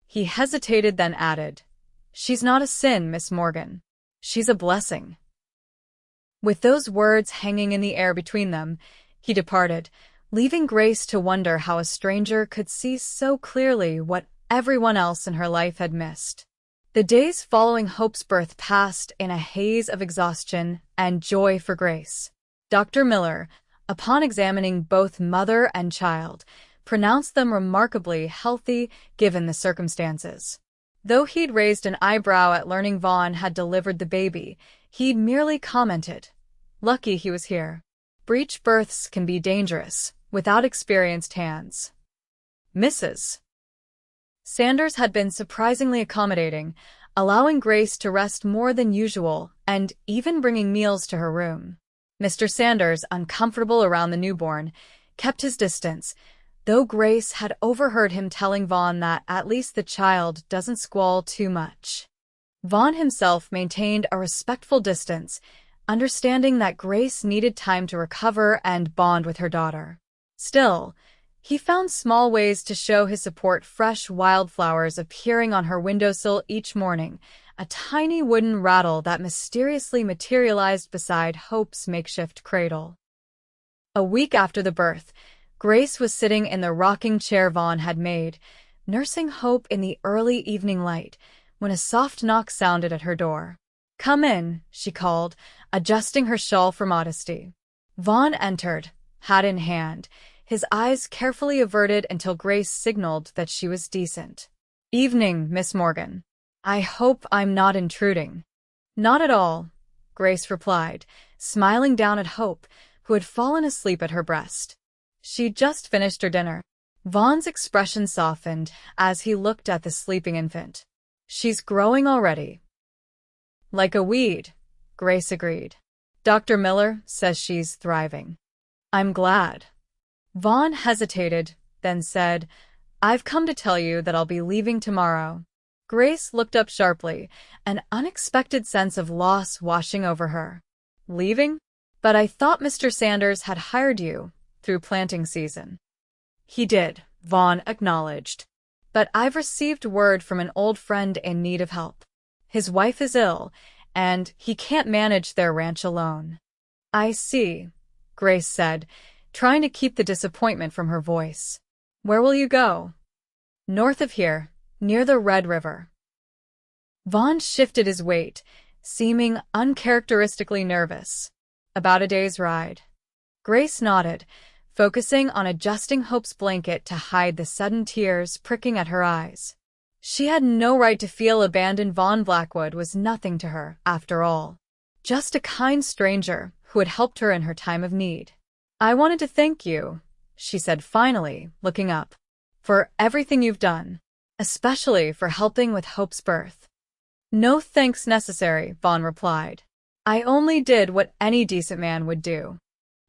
He hesitated, then added, "She's not a sin, Miss Morgan. She's a blessing." With those words hanging in the air between them, he departed, leaving Grace to wonder how a stranger could see so clearly what everyone else in her life had missed. The days following Hope's birth passed in a haze of exhaustion and joy for Grace. Dr. Miller, upon examining both mother and child, pronounced them remarkably healthy given the circumstances. Though he'd raised an eyebrow at learning Vaughn had delivered the baby, he'd merely commented, "Lucky he was here. Breech births can be dangerous, without experienced hands." Mrs. Sanders had been surprisingly accommodating, allowing Grace to rest more than usual and even bringing meals to her room. Mr. Sanders, uncomfortable around the newborn, kept his distance, though Grace had overheard him telling Vaughn that at least the child doesn't squall too much. Vaughn himself maintained a respectful distance, understanding that Grace needed time to recover and bond with her daughter. Still, he found small ways to show his support: fresh wildflowers appearing on her windowsill each morning, a tiny wooden rattle that mysteriously materialized beside Hope's makeshift cradle. A week after the birth, Grace was sitting in the rocking chair Vaughn had made, nursing Hope in the early evening light, when a soft knock sounded at her door. "Come in," she called, adjusting her shawl for modesty. Vaughn entered, hat in hand, his eyes carefully averted until Grace signaled that she was decent. "Evening, Miss Morgan. I hope I'm not intruding." "Not at all," Grace replied, smiling down at Hope, who had fallen asleep at her breast. She'd just finished her dinner. Vaughn's expression softened as he looked at the sleeping infant. "She's growing already." "Like a weed," Grace agreed. "Dr. Miller says she's thriving." "I'm glad." Vaughn hesitated, then said, "I've come to tell you that I'll be leaving tomorrow." Grace looked up sharply, an unexpected sense of loss washing over her. "Leaving? But I thought Mr. Sanders had hired you through planting season." "He did," Vaughn acknowledged. "But I've received word from an old friend in need of help. His wife is ill, and he can't manage their ranch alone." "I see," Grace said, trying to keep the disappointment from her voice. "Where will you go?" "North of here, near the Red River." Vaughn shifted his weight, seeming uncharacteristically nervous. "About a day's ride." Grace nodded, focusing on adjusting Hope's blanket to hide the sudden tears pricking at her eyes. She had no right to feel abandoned. Vaughn Blackwood was nothing to her, after all. Just a kind stranger who had helped her in her time of need. "I wanted to thank you," she said finally, looking up, "for everything you've done, especially for helping with Hope's birth." "No thanks necessary," Vaughn replied. "I only did what any decent man would do."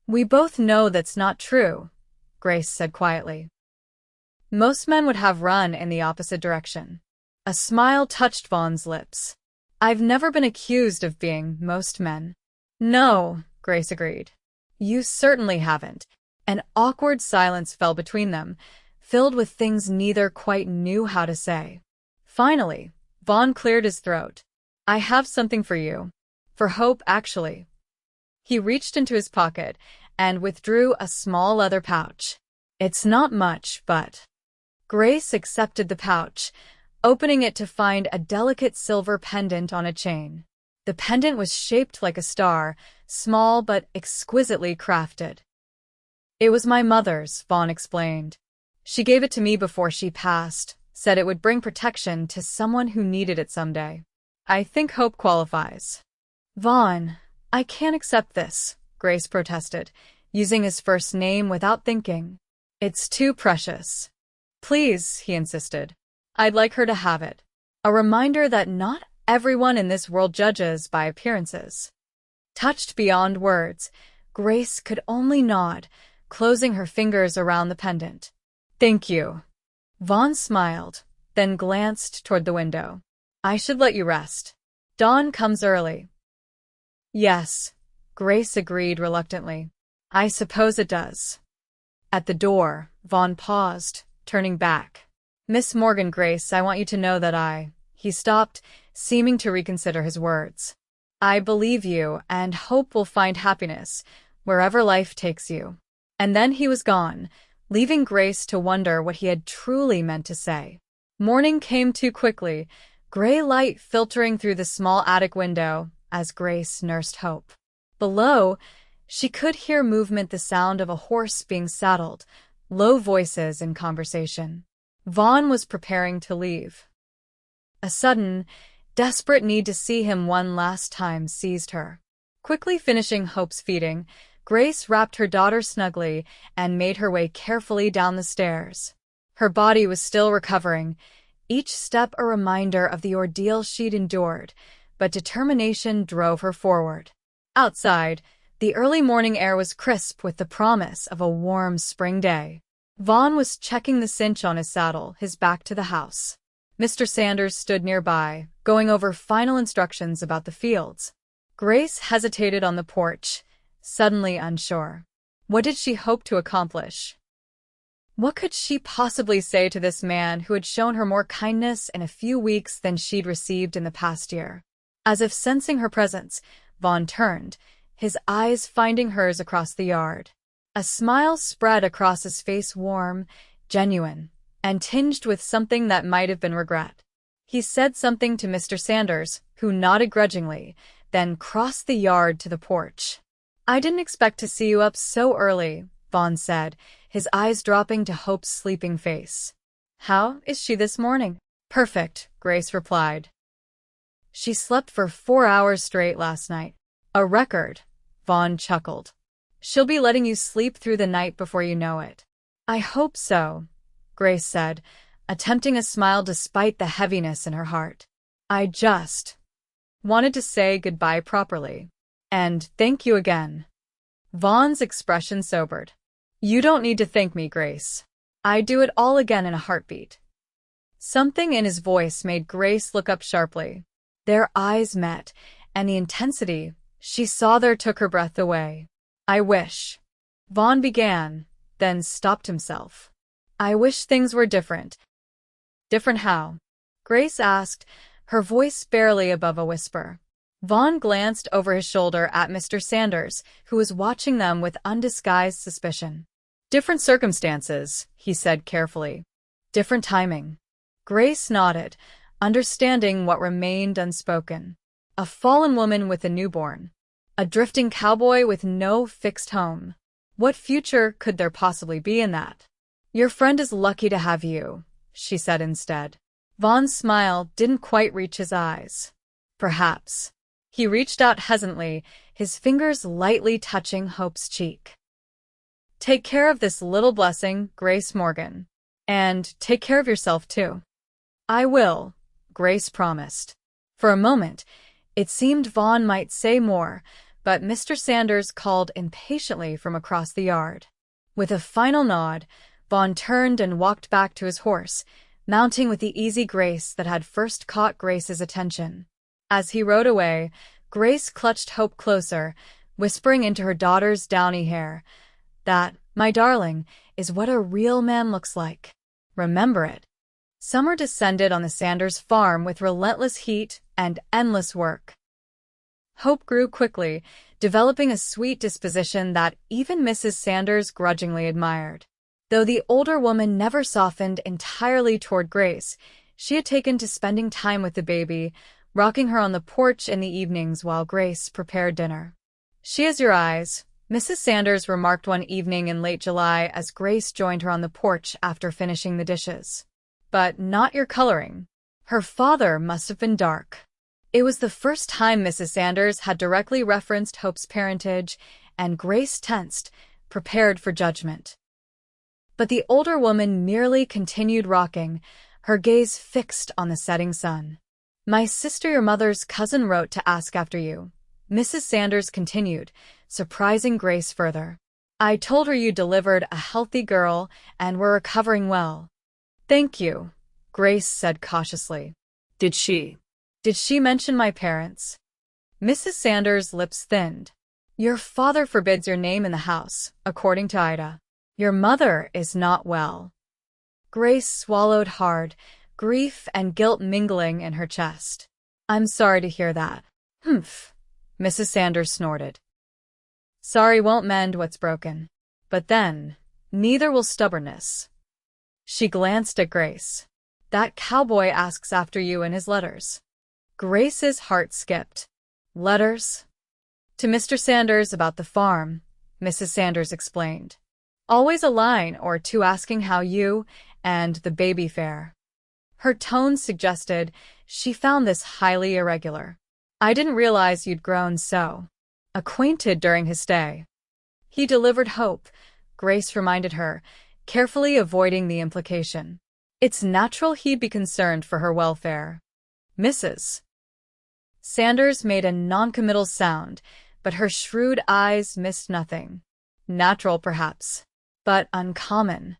"We both know that's not true," Grace said quietly. "Most men would have run in the opposite direction." A smile touched Vaughn's lips. "I've never been accused of being most men." "No," Grace agreed. "You certainly haven't." An awkward silence fell between them, filled with things neither quite knew how to say. Finally, Vaughn cleared his throat. "I have something for you. For Hope, actually." He reached into his pocket and withdrew a small leather pouch. "It's not much, but—" Grace accepted the pouch, opening it to find a delicate silver pendant on a chain. The pendant was shaped like a star, small but exquisitely crafted. "It was my mother's," Vaughn explained. "She gave it to me before she passed, said it would bring protection to someone who needed it someday. I think Hope qualifies." "Vaughn, I can't accept this," Grace protested, using his first name without thinking. "It's too precious." "Please," he insisted. "I'd like her to have it. A reminder that not everyone in this world judges by appearances." Touched beyond words, Grace could only nod, closing her fingers around the pendant. "Thank you." Vaughn smiled, then glanced toward the window. "I should let you rest. Dawn comes early." "Yes," Grace agreed reluctantly. "I suppose it does." At the door, Vaughn paused, turning back. "Miss Morgan, Grace, I want you to know that I—" He stopped, seeming to reconsider his words. "I believe you, and Hope will find happiness wherever life takes you." And then he was gone, leaving Grace to wonder what he had truly meant to say. Morning came too quickly, gray light filtering through the small attic window as Grace nursed Hope. Below, she could hear movement, the sound of a horse being saddled, low voices in conversation. Vaughn was preparing to leave. A sudden, desperate need to see him one last time seized her. Quickly finishing Hope's feeding, Grace wrapped her daughter snugly and made her way carefully down the stairs. Her body was still recovering, each step a reminder of the ordeal she'd endured, but determination drove her forward. Outside, the early morning air was crisp with the promise of a warm spring day. Vaughn was checking the cinch on his saddle, his back to the house. Mr. Sanders stood nearby, going over final instructions about the fields. Grace hesitated on the porch, suddenly unsure. What did she hope to accomplish? What could she possibly say to this man who had shown her more kindness in a few weeks than she'd received in the past year? As if sensing her presence, Vaughn turned, his eyes finding hers across the yard. A smile spread across his face, warm, genuine, and tinged with something that might have been regret. He said something to Mr. Sanders, who nodded grudgingly, then crossed the yard to the porch. "I didn't expect to see you up so early," Vaughn said, his eyes dropping to Hope's sleeping face. "How is she this morning?" "Perfect," Grace replied. "She slept for 4 hours straight last night." "A record," Vaughn chuckled. "She'll be letting you sleep through the night before you know it." "I hope so," Grace said, attempting a smile despite the heaviness in her heart. "I just wanted to say goodbye properly. And thank you again." Vaughn's expression sobered. You don't need to thank me, Grace. I'd do it all again in a heartbeat. Something in his voice made Grace look up sharply. Their eyes met, and the intensity she saw there took her breath away. I wish. Vaughn began, then stopped himself. I wish things were different. Different how? Grace asked, her voice barely above a whisper. Vaughn glanced over his shoulder at Mr. Sanders, who was watching them with undisguised suspicion. Different circumstances, he said carefully. Different timing. Grace nodded, understanding what remained unspoken. A fallen woman with a newborn. A drifting cowboy with no fixed home. What future could there possibly be in that? Your friend is lucky to have you, she said instead. Vaughn's smile didn't quite reach his eyes. Perhaps. He reached out hesitantly, his fingers lightly touching Hope's cheek. Take care of this little blessing, Grace Morgan. And take care of yourself, too. I will, Grace promised. For a moment, it seemed Vaughn might say more, but Mr. Sanders called impatiently from across the yard. With a final nod, Vaughn turned and walked back to his horse, mounting with the easy grace that had first caught Grace's attention. As he rode away, Grace clutched Hope closer, whispering into her daughter's downy hair, "That, my darling, is what a real man looks like. Remember it." Summer descended on the Sanders farm with relentless heat and endless work. Hope grew quickly, developing a sweet disposition that even Mrs. Sanders grudgingly admired. Though the older woman never softened entirely toward Grace, she had taken to spending time with the baby, rocking her on the porch in the evenings while Grace prepared dinner. "She has your eyes," Mrs. Sanders remarked one evening in late July as Grace joined her on the porch after finishing the dishes. "But not your coloring. Her father must have been dark." It was the first time Mrs. Sanders had directly referenced Hope's parentage, and Grace tensed, prepared for judgment. But the older woman merely continued rocking, her gaze fixed on the setting sun. "My sister, your mother's cousin, wrote to ask after you," Mrs. Sanders continued, surprising Grace further. "I told her you delivered a healthy girl and were recovering well." "Thank you," Grace said cautiously. Did she mention my parents?" Mrs. Sanders' lips thinned. "Your father forbids your name in the house, according to Ida. Your mother is not well." Grace swallowed hard, grief and guilt mingling in her chest. "I'm sorry to hear that." "Humph," Mrs. Sanders snorted. "Sorry won't mend what's broken. But then, neither will stubbornness." She glanced at Grace. "That cowboy asks after you in his letters." Grace's heart skipped. "Letters?" "To Mr. Sanders about the farm," Mrs. Sanders explained. "Always a line or two asking how you and the baby fare." Her tone suggested she found this highly irregular. "I didn't realize you'd grown so acquainted during his stay." "He delivered Hope," Grace reminded her, carefully avoiding the implication. "It's natural he'd be concerned for her welfare." Mrs. Sanders made a noncommittal sound, but her shrewd eyes missed nothing. Natural, perhaps, but uncommon.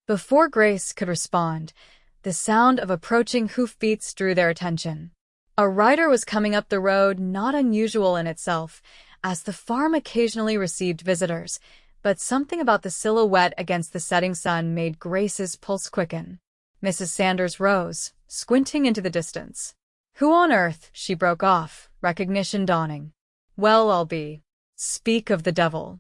Before Grace could respond, the sound of approaching hoofbeats drew their attention. A rider was coming up the road, not unusual in itself, as the farm occasionally received visitors, but something about the silhouette against the setting sun made Grace's pulse quicken. Mrs. Sanders rose, squinting into the distance. "Who on earth?" she broke off, recognition dawning. "Well, I'll be. Speak of the devil."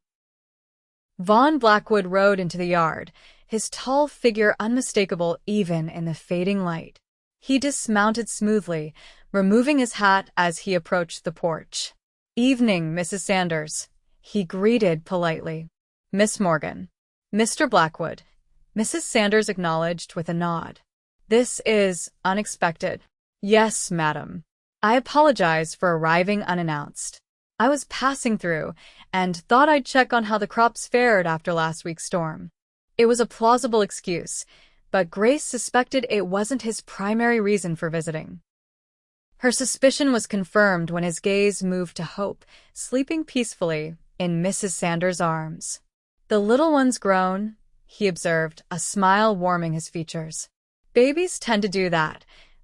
Vaughn Blackwood rode into the yard, his tall figure unmistakable even in the fading light. He dismounted smoothly, removing his hat as he approached the porch. "Evening, Mrs. Sanders," he greeted politely. "Miss Morgan." "Mr. Blackwood," Mrs. Sanders acknowledged with a nod. "This is unexpected." "Yes, madam. I apologize for arriving unannounced. I was passing through and thought I'd check on how the crops fared after last week's storm." It was a plausible excuse, but Grace suspected it wasn't his primary reason for visiting. Her suspicion was confirmed when his gaze moved to Hope, sleeping peacefully in Mrs. Sanders' arms. The little one's grown, he observed, a smile warming his features. Babies tend to do that,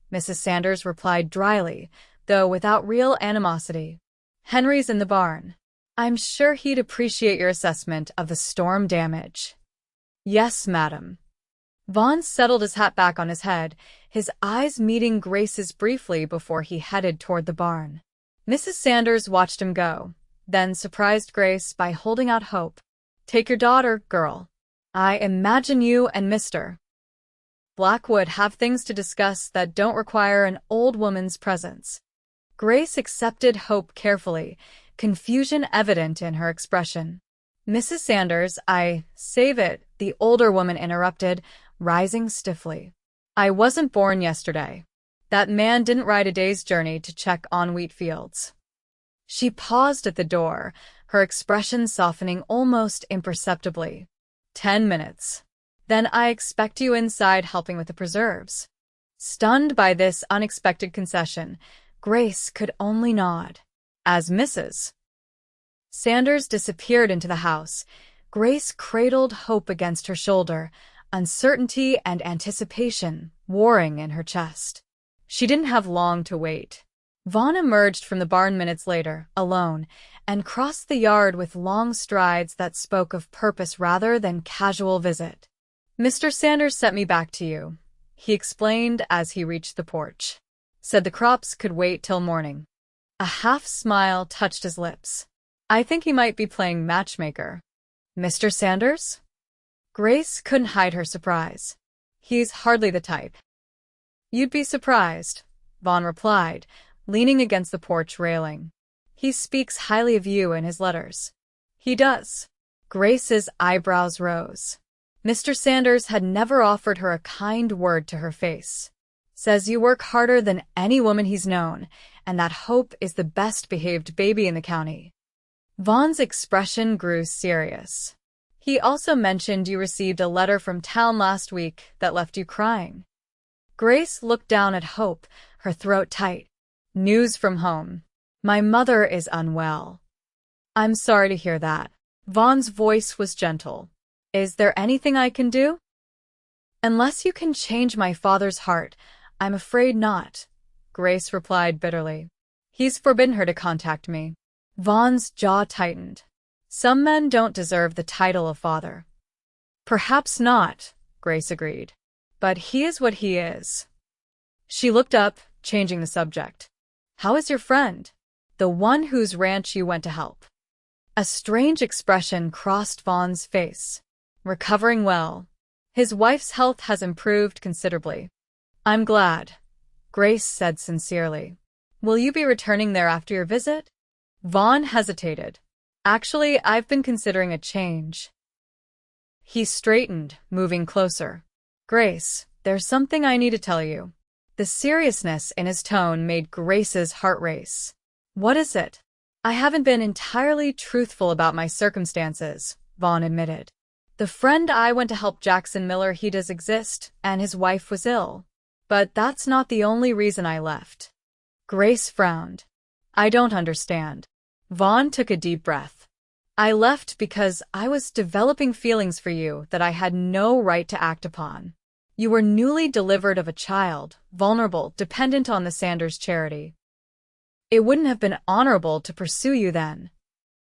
Mrs. Sanders replied dryly, though without real animosity. Henry's in the barn. I'm sure he'd appreciate your assessment of the storm damage. Yes, madam. Vaughn settled his hat back on his head, his eyes meeting Grace's briefly before he headed toward the barn. Mrs. Sanders watched him go, then surprised Grace by holding out hope. Take your daughter, girl. I imagine you and Mr. Blackwood have things to discuss that don't require an old woman's presence. Grace accepted hope carefully, confusion evident in her expression. Mrs. Sanders, save it, the older woman interrupted, rising stiffly. I wasn't born yesterday. That man didn't ride a day's journey to check on wheat fields. She paused at the door, her expression softening almost imperceptibly. 10 minutes. Then I expect you inside helping with the preserves. Stunned by this unexpected concession, Grace could only nod. As Mrs. Sanders disappeared into the house, Grace cradled hope against her shoulder, uncertainty and anticipation warring in her chest. She didn't have long to wait. Vaughn emerged from the barn minutes later, alone, and crossed the yard with long strides that spoke of purpose rather than casual visit. Mr. Sanders sent me back to you, he explained as he reached the porch. Said the crops could wait till morning. A half-smile touched his lips. I think he might be playing matchmaker. Mr. Sanders? Grace couldn't hide her surprise. He's hardly the type. You'd be surprised, Vaughn replied, leaning against the porch railing. He speaks highly of you in his letters. He does. Grace's eyebrows rose. Mr. Sanders had never offered her a kind word to her face. Says you work harder than any woman he's known, and that Hope is the best-behaved baby in the county. Vaughn's expression grew serious. He also mentioned you received a letter from town last week that left you crying. Grace looked down at Hope, her throat tight. News from home. My mother is unwell. I'm sorry to hear that. Vaughn's voice was gentle. Is there anything I can do? Unless you can change my father's heart, I'm afraid not, Grace replied bitterly. He's forbidden her to contact me. Vaughn's jaw tightened. Some men don't deserve the title of father. Perhaps not, Grace agreed. But he is what he is. She looked up, changing the subject. How is your friend? The one whose ranch you went to help. A strange expression crossed Vaughn's face. Recovering well. His wife's health has improved considerably. I'm glad, Grace said sincerely. Will you be returning there after your visit? Vaughn hesitated. Actually, I've been considering a change. He straightened, moving closer. Grace, there's something I need to tell you. The seriousness in his tone made Grace's heart race. What is it? I haven't been entirely truthful about my circumstances, Vaughn admitted. The friend I went to help Jackson Miller, he does exist, and his wife was ill. But that's not the only reason I left. Grace frowned. I don't understand. Vaughn took a deep breath. I left because I was developing feelings for you that I had no right to act upon. You were newly delivered of a child, vulnerable, dependent on the Sanders charity. It wouldn't have been honorable to pursue you then.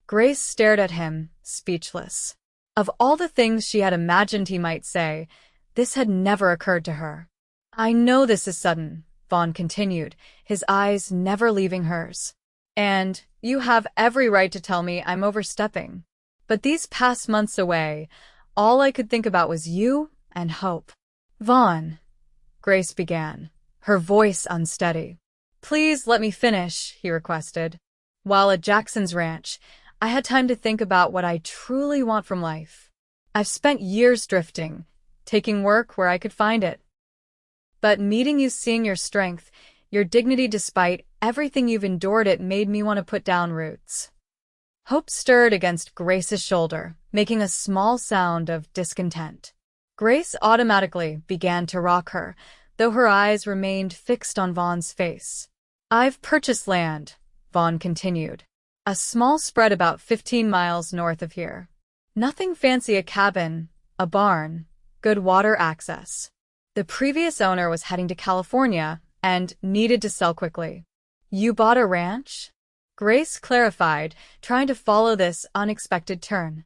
Grace stared at him, speechless. Of all the things she had imagined he might say, this had never occurred to her. I know this is sudden, Vaughn continued, his eyes never leaving hers. And you have every right to tell me I'm overstepping. But these past months away, all I could think about was you and Hope. Vaughn, Grace began, her voice unsteady. Please let me finish, he requested. While at Jackson's ranch, I had time to think about what I truly want from life. I've spent years drifting, taking work where I could find it. But meeting you, seeing your strength, your dignity despite everything you've endured, it made me want to put down roots. Hope stirred against Grace's shoulder, making a small sound of discontent. Grace automatically began to rock her, though her eyes remained fixed on Vaughn's face. I've purchased land, Vaughn continued. A small spread about 15 miles north of here. Nothing fancy, a cabin, a barn, good water access. The previous owner was heading to California and needed to sell quickly. You bought a ranch? Grace clarified, trying to follow this unexpected turn.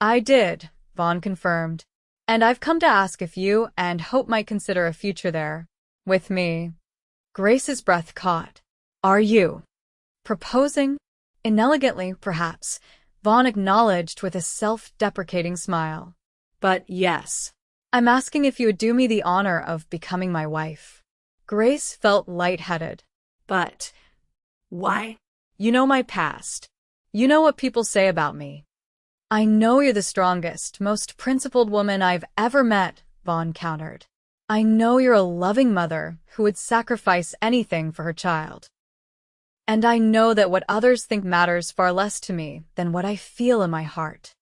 I did, Vaughn confirmed. And I've come to ask if you and Hope might consider a future there. With me. Grace's breath caught. Are you proposing? Inelegantly, perhaps, Vaughn acknowledged with a self-deprecating smile. But yes. I'm asking if you would do me the honor of becoming my wife. Grace felt lightheaded. But why? You know my past. You know what people say about me. I know you're the strongest, most principled woman I've ever met, Vaughn countered. I know you're a loving mother who would sacrifice anything for her child. And I know that what others think matters far less to me than what I feel in my heart.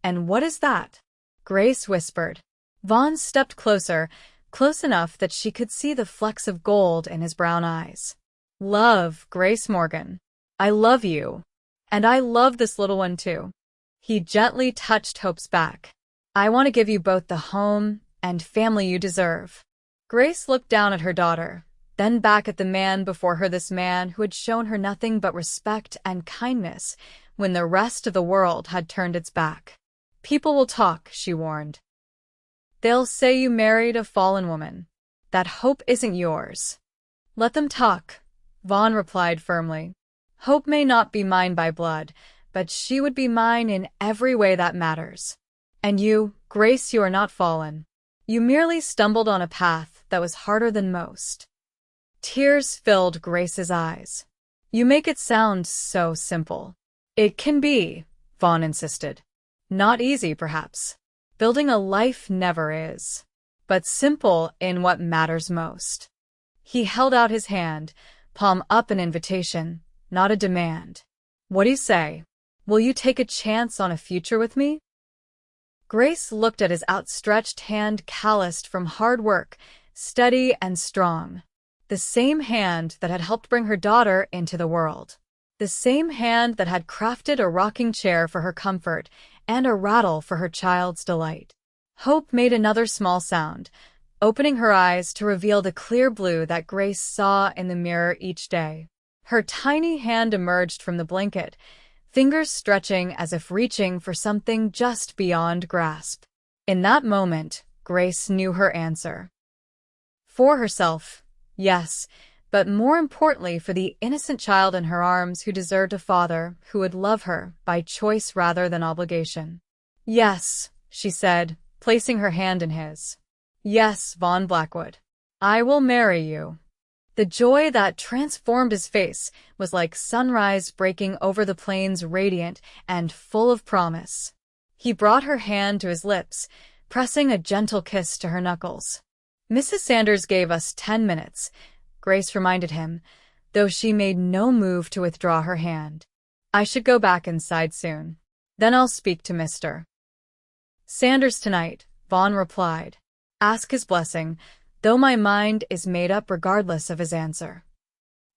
And what is that? Grace whispered. Vaughn stepped closer, close enough that she could see the flecks of gold in his brown eyes. Love, Grace Morgan. I love you. And I love this little one too. He gently touched Hope's back. I want to give you both the home and family you deserve. Grace looked down at her daughter, then back at the man before her, this man who had shown her nothing but respect and kindness when the rest of the world had turned its back. People will talk, she warned. They'll say you married a fallen woman, that Hope isn't yours. Let them talk, Vaughn replied firmly. Hope may not be mine by blood, but she would be mine in every way that matters. And you, Grace, you are not fallen. You merely stumbled on a path that was harder than most. Tears filled Grace's eyes. You make it sound so simple. It can be, Vaughn insisted. Not easy, perhaps. Building a life never is. But simple in what matters most. He held out his hand, palm up, an invitation, not a demand. What do you say? Will you take a chance on a future with me? Grace looked at his outstretched hand, calloused from hard work, steady and strong. The same hand that had helped bring her daughter into the world. The same hand that had crafted a rocking chair for her comfort and a rattle for her child's delight. Hope made another small sound, opening her eyes to reveal the clear blue that Grace saw in the mirror each day. Her tiny hand emerged from the blanket, fingers stretching as if reaching for something just beyond grasp. In that moment, Grace knew her answer. For herself, yes, but more importantly for the innocent child in her arms who deserved a father who would love her by choice rather than obligation. Yes, she said, placing her hand in his. Yes, Vaughn Blackwood. I will marry you. The joy that transformed his face was like sunrise breaking over the plains, radiant and full of promise. He brought her hand to his lips, pressing a gentle kiss to her knuckles. Mrs. Sanders gave us 10 minutes, Grace reminded him, though she made no move to withdraw her hand. I should go back inside soon. Then I'll speak to Mr. Sanders tonight, Vaughn replied. Ask his blessing, though my mind is made up regardless of his answer.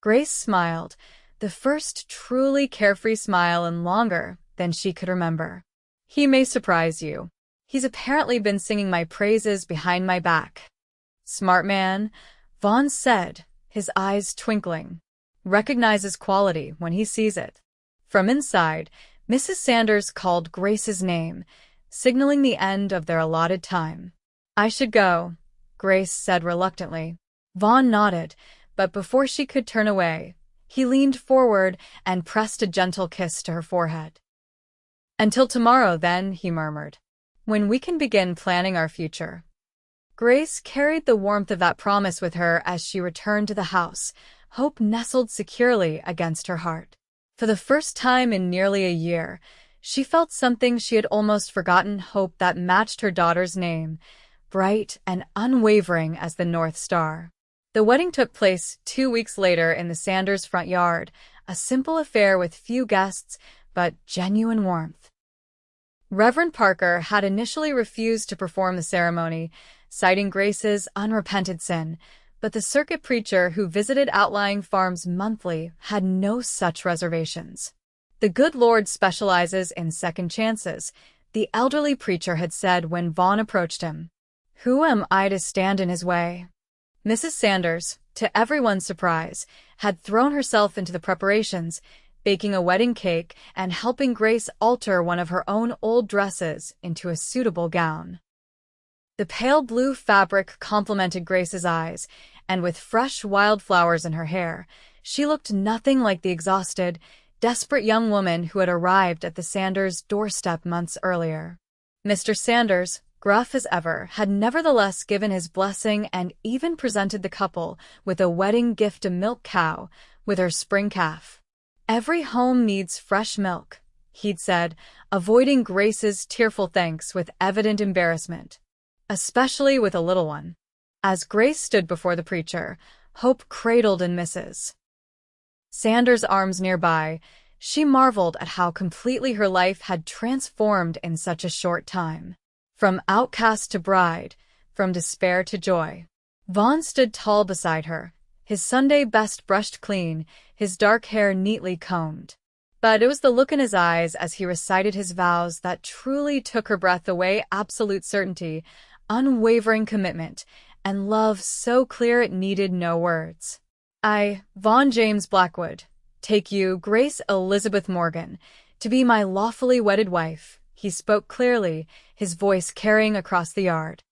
Grace smiled, the first truly carefree smile in longer than she could remember. He may surprise you. He's apparently been singing my praises behind my back. Smart man, Vaughn said, his eyes twinkling. Recognizes quality when he sees it. From inside, Mrs. Sanders called Grace's name, signaling the end of their allotted time. I should go, Grace said reluctantly. Vaughn nodded, but before she could turn away, he leaned forward and pressed a gentle kiss to her forehead. Until tomorrow, then, he murmured, when we can begin planning our future. Grace carried the warmth of that promise with her as she returned to the house, hope nestled securely against her heart. For the first time in nearly a year, she felt something she had almost forgotten, hope that matched her daughter's name, bright and unwavering as the North Star. The wedding took place 2 weeks later in the Sanders' front yard, a simple affair with few guests, but genuine warmth. Reverend Parker had initially refused to perform the ceremony, citing Grace's unrepented sin, but the circuit preacher who visited outlying farms monthly had no such reservations. The good Lord specializes in second chances, the elderly preacher had said when Vaughn approached him. "Who am I to stand in his way?" Mrs. Sanders, to everyone's surprise, had thrown herself into the preparations, baking a wedding cake and helping Grace alter one of her own old dresses into a suitable gown. The pale blue fabric complemented Grace's eyes, and with fresh wildflowers in her hair, she looked nothing like the exhausted, desperate young woman who had arrived at the Sanders' doorstep months earlier. Mr. Sanders, gruff as ever, had nevertheless given his blessing and even presented the couple with a wedding gift, a milk cow with her spring calf. "Every home needs fresh milk," he'd said, avoiding Grace's tearful thanks with evident embarrassment. "Especially with a little one." As Grace stood before the preacher, hope cradled in Mrs. Sanders' arms nearby, she marveled at how completely her life had transformed in such a short time. From outcast to bride, from despair to joy. Vaughn stood tall beside her, his Sunday best brushed clean, his dark hair neatly combed. But it was the look in his eyes as he recited his vows that truly took her breath away. Absolute certainty, unwavering commitment, and love so clear it needed no words. "I, Vaughn James Blackwood, take you, Grace Elizabeth Morgan, to be my lawfully wedded wife," he spoke clearly, his voice carrying across the yard.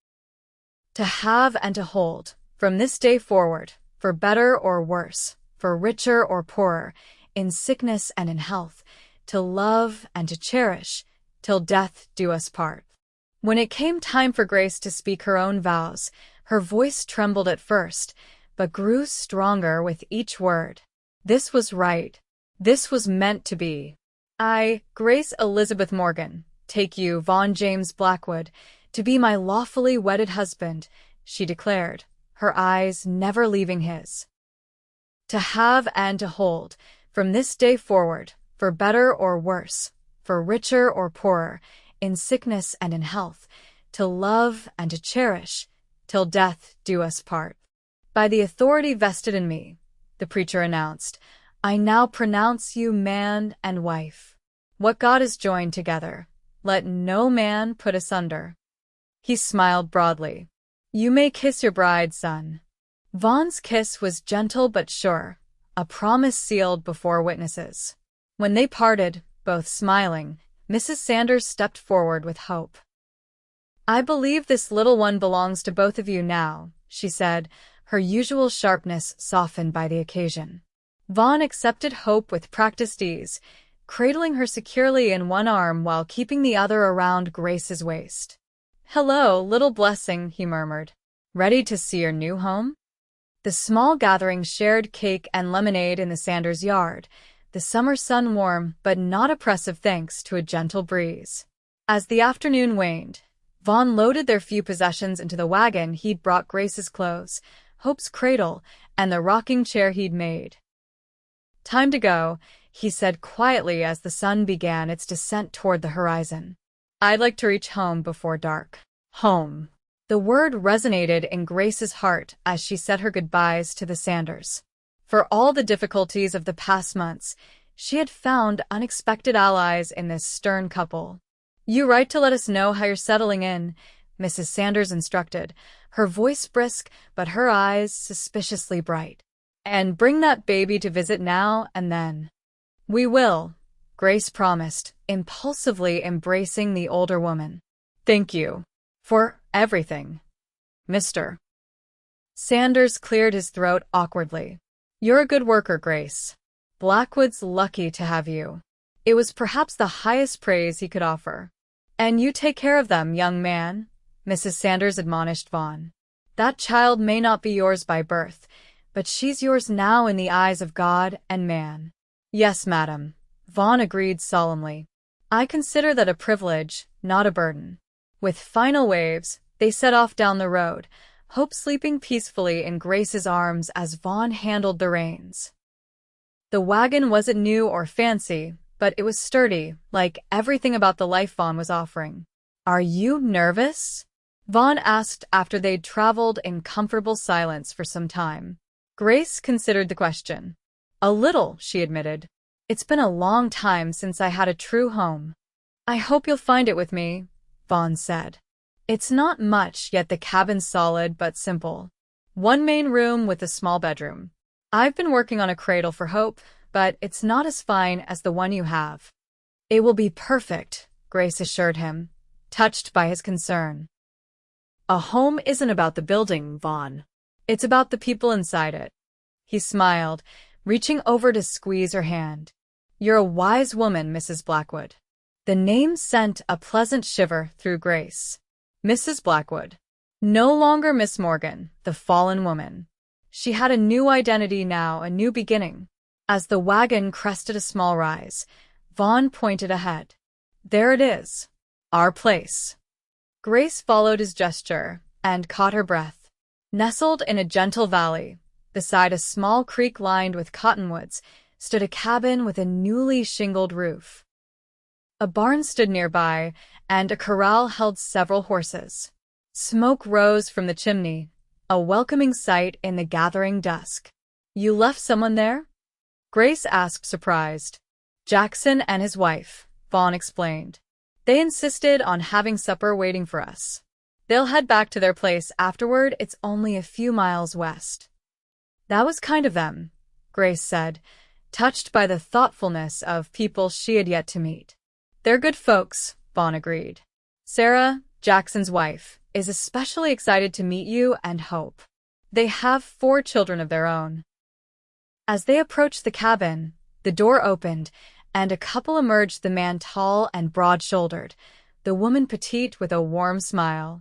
"To have and to hold, from this day forward, for better or worse, for richer or poorer, in sickness and in health, to love and to cherish, till death do us part." When it came time for Grace to speak her own vows, her voice trembled at first, but grew stronger with each word. This was right. This was meant to be. "I, Grace Elizabeth Morgan, take you, Vaughn James Blackwood, to be my lawfully wedded husband," she declared, her eyes never leaving his. "To have and to hold, from this day forward, for better or worse, for richer or poorer, in sickness and in health, to love and to cherish, till death do us part. By the authority vested in me," the preacher announced, "I now pronounce you man and wife. What God has joined together, let no man put asunder." He smiled broadly. "You may kiss your bride, son." Vaughn's kiss was gentle but sure, a promise sealed before witnesses. When they parted, both smiling, Mrs. Sanders stepped forward with hope. "I believe this little one belongs to both of you now," she said, her usual sharpness softened by the occasion. Vaughn accepted hope with practiced ease, cradling her securely in one arm while keeping the other around Grace's waist. "Hello, little blessing," he murmured. "Ready to see your new home?" The small gathering shared cake and lemonade in the Sanders' yard, the summer sun warm but not oppressive thanks to a gentle breeze. As the afternoon waned, Vaughn loaded their few possessions into the wagon he'd brought: Grace's clothes, Hope's cradle, and the rocking chair he'd made. "Time to go," he said quietly as the sun began its descent toward the horizon. "I'd like to reach home before dark." Home. The word resonated in Grace's heart as she said her goodbyes to the Sanders. For all the difficulties of the past months, she had found unexpected allies in this stern couple. "You write to let us know how you're settling in," Mrs. Sanders instructed, her voice brisk but her eyes suspiciously bright. "And bring that baby to visit now and then." "We will," Grace promised, impulsively embracing the older woman. "Thank you for everything, Mr. Sanders cleared his throat awkwardly. "You're a good worker, Grace. Blackwood's lucky to have you." It was perhaps the highest praise he could offer. "And you take care of them, young man," Mrs. Sanders admonished Vaughn. "That child may not be yours by birth, but she's yours now in the eyes of God and man." "Yes, madam," Vaughn agreed solemnly. "I consider that a privilege, not a burden." With final waves, they set off down the road, Hope sleeping peacefully in Grace's arms as Vaughn handled the reins. The wagon wasn't new or fancy, but it was sturdy, like everything about the life Vaughn was offering. "Are you nervous?" Vaughn asked after they'd traveled in comfortable silence for some time. Grace considered the question. "A little," she admitted. "It's been a long time since I had a true home." I hope you'll find it with me, Vaughn said. It's not much, yet the cabin's solid but simple. One main room with a small bedroom. I've been working on a cradle for Hope, but it's not as fine as the one you have. It will be perfect, Grace assured him, touched by his concern. A home isn't about the building, Vaughn. It's about the people inside it. He smiled, reaching over to squeeze her hand. You're a wise woman, Mrs. Blackwood. The name sent a pleasant shiver through Grace. Mrs. Blackwood. No longer Miss Morgan, the fallen woman. She had a new identity now, a new beginning. As the wagon crested a small rise, Vaughn pointed ahead. There it is. Our place. Grace followed his gesture and caught her breath. Nestled in a gentle valley, beside a small creek lined with cottonwoods, stood a cabin with a newly shingled roof. A barn stood nearby, and a corral held several horses. Smoke rose from the chimney, a welcoming sight in the gathering dusk. You left someone there? Grace asked, surprised. Jackson and his wife, Vaughn explained. They insisted on having supper waiting for us. They'll head back to their place afterward. It's only a few miles west. That was kind of them, Grace said, touched by the thoughtfulness of people she had yet to meet. They're good folks, Vaughn agreed. Sarah, Jackson's wife, is especially excited to meet you and Hope. They have 4 children of their own. As they approached the cabin, the door opened, and a couple emerged, the man tall and broad-shouldered, the woman petite with a warm smile.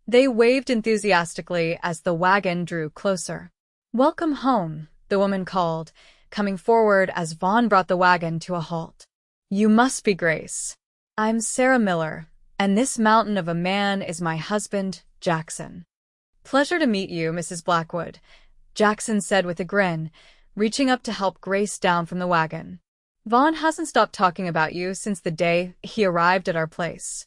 They waved enthusiastically as the wagon drew closer. Welcome home, the woman called, coming forward as Vaughn brought the wagon to a halt. You must be Grace. I'm Sarah Miller, and this mountain of a man is my husband, Jackson. Pleasure to meet you, Mrs. Blackwood, Jackson said with a grin, reaching up to help Grace down from the wagon. Vaughn hasn't stopped talking about you since the day he arrived at our place.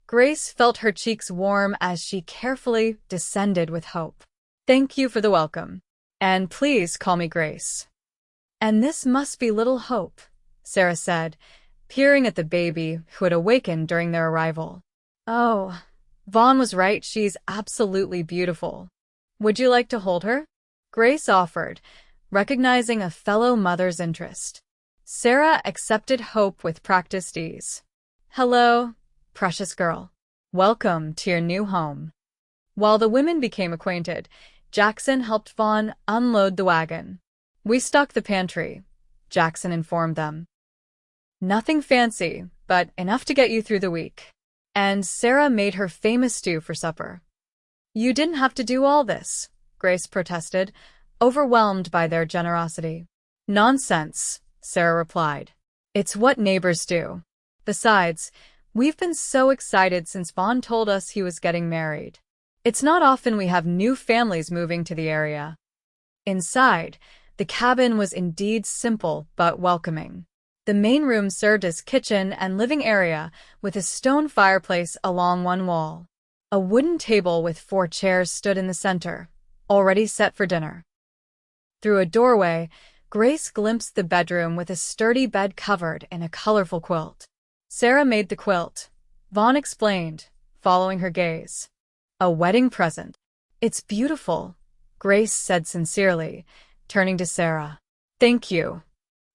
Grace felt her cheeks warm as she carefully descended with Hope. Thank you for the welcome. And please call me Grace. And this must be little Hope, Sarah said, peering at the baby who had awakened during their arrival. Oh, Vaughn was right, she's absolutely beautiful. Would you like to hold her? Grace offered, recognizing a fellow mother's interest. Sarah accepted Hope with practiced ease. Hello, precious girl. Welcome to your new home. While the women became acquainted, Jackson helped Vaughn unload the wagon. We stocked the pantry, Jackson informed them. Nothing fancy, but enough to get you through the week. And Sarah made her famous stew for supper. You didn't have to do all this, Grace protested, overwhelmed by their generosity. Nonsense, Sarah replied. It's what neighbors do. Besides, we've been so excited since Vaughn told us he was getting married. It's not often we have new families moving to the area. Inside, the cabin was indeed simple but welcoming. The main room served as kitchen and living area with a stone fireplace along one wall. A wooden table with 4 chairs stood in the center, already set for dinner. Through a doorway, Grace glimpsed the bedroom with a sturdy bed covered in a colorful quilt. Sarah made the quilt, Vaughn explained, following her gaze. A wedding present. It's beautiful, Grace said sincerely, turning to Sarah. Thank you.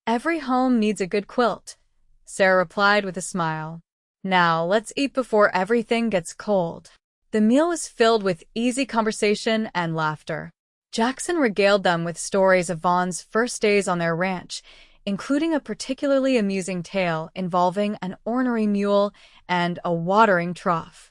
Every home needs a good quilt, Sarah replied with a smile. Now let's eat before everything gets cold. The meal was filled with easy conversation and laughter. Jackson regaled them with stories of Vaughn's first days on their ranch, including a particularly amusing tale involving an ornery mule and a watering trough.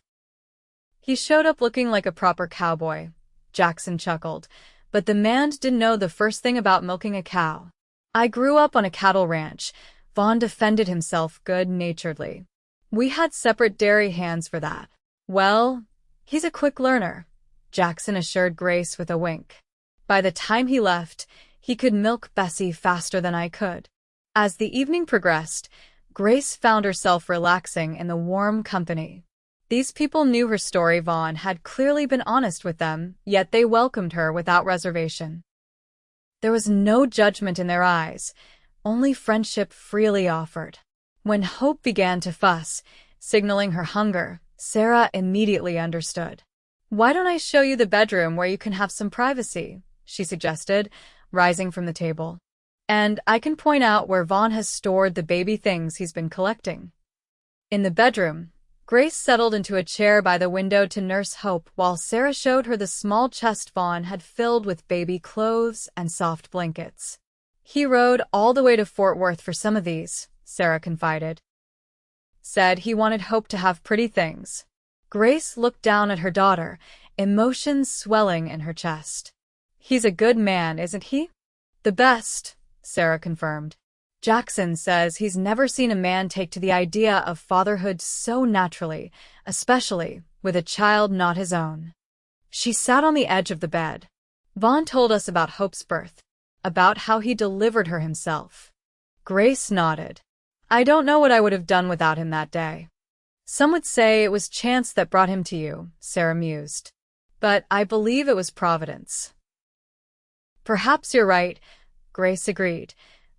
He showed up looking like a proper cowboy, Jackson chuckled, but the man didn't know the first thing about milking a cow. I grew up on a cattle ranch, Vaughn defended himself good-naturedly. We had separate dairy hands for that. Well, he's a quick learner, Jackson assured Grace with a wink. By the time he left, he could milk Bessie faster than I could. As the evening progressed, Grace found herself relaxing in the warm company. These people knew her story. Vaughn had clearly been honest with them, yet they welcomed her without reservation. There was no judgment in their eyes, only friendship freely offered. When Hope began to fuss, signaling her hunger, Sarah immediately understood. "Why don't I show you the bedroom where you can have some privacy?" she suggested, rising from the table. "And I can point out where Vaughn has stored the baby things he's been collecting." In the bedroom, Grace settled into a chair by the window to nurse Hope while Sarah showed her the small chest Vaughn had filled with baby clothes and soft blankets. "He rode all the way to Fort Worth for some of these," Sarah confided. "Said he wanted Hope to have pretty things." Grace looked down at her daughter, emotions swelling in her chest. "He's a good man, isn't he?" "The best," Sarah confirmed. "Jackson says he's never seen a man take to the idea of fatherhood so naturally, especially with a child not his own." She sat on the edge of the bed. "Vaughn told us about Hope's birth, about how he delivered her himself." Grace nodded. "I don't know what I would have done without him that day." "Some would say it was chance that brought him to you," Sarah mused. "But I believe it was Providence." "Perhaps you're right," Grace agreed,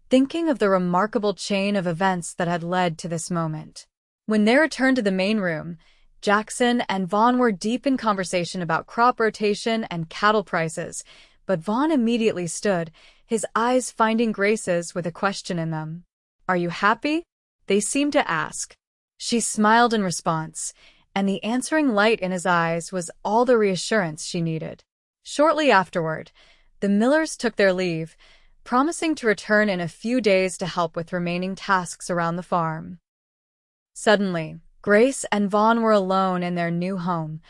thinking of the remarkable chain of events that had led to this moment. When they returned to the main room, Jackson and Vaughn were deep in conversation about crop rotation and cattle prices, but Vaughn immediately stood, his eyes finding Grace's with a question in them. "Are you happy?" they seemed to ask. She smiled in response, and the answering light in his eyes was all the reassurance she needed. Shortly afterward, the Millers took their leave, promising to return in a few days to help with remaining tasks around the farm. Suddenly, Grace and Vaughn were alone in their new home,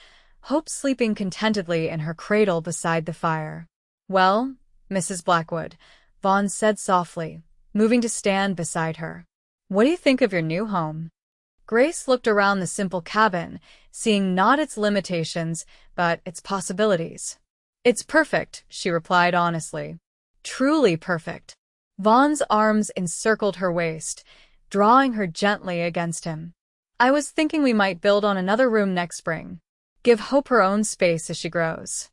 Hope sleeping contentedly in her cradle beside the fire. "Well, Mrs. Blackwood," Vaughn said softly, moving to stand beside her. "What do you think of your new home?" Grace looked around the simple cabin, seeing not its limitations, but its possibilities. "It's perfect," she replied honestly. "Truly perfect." Vaughn's arms encircled her waist, drawing her gently against him. "I was thinking we might build on another room next spring. Give Hope her own space as she grows."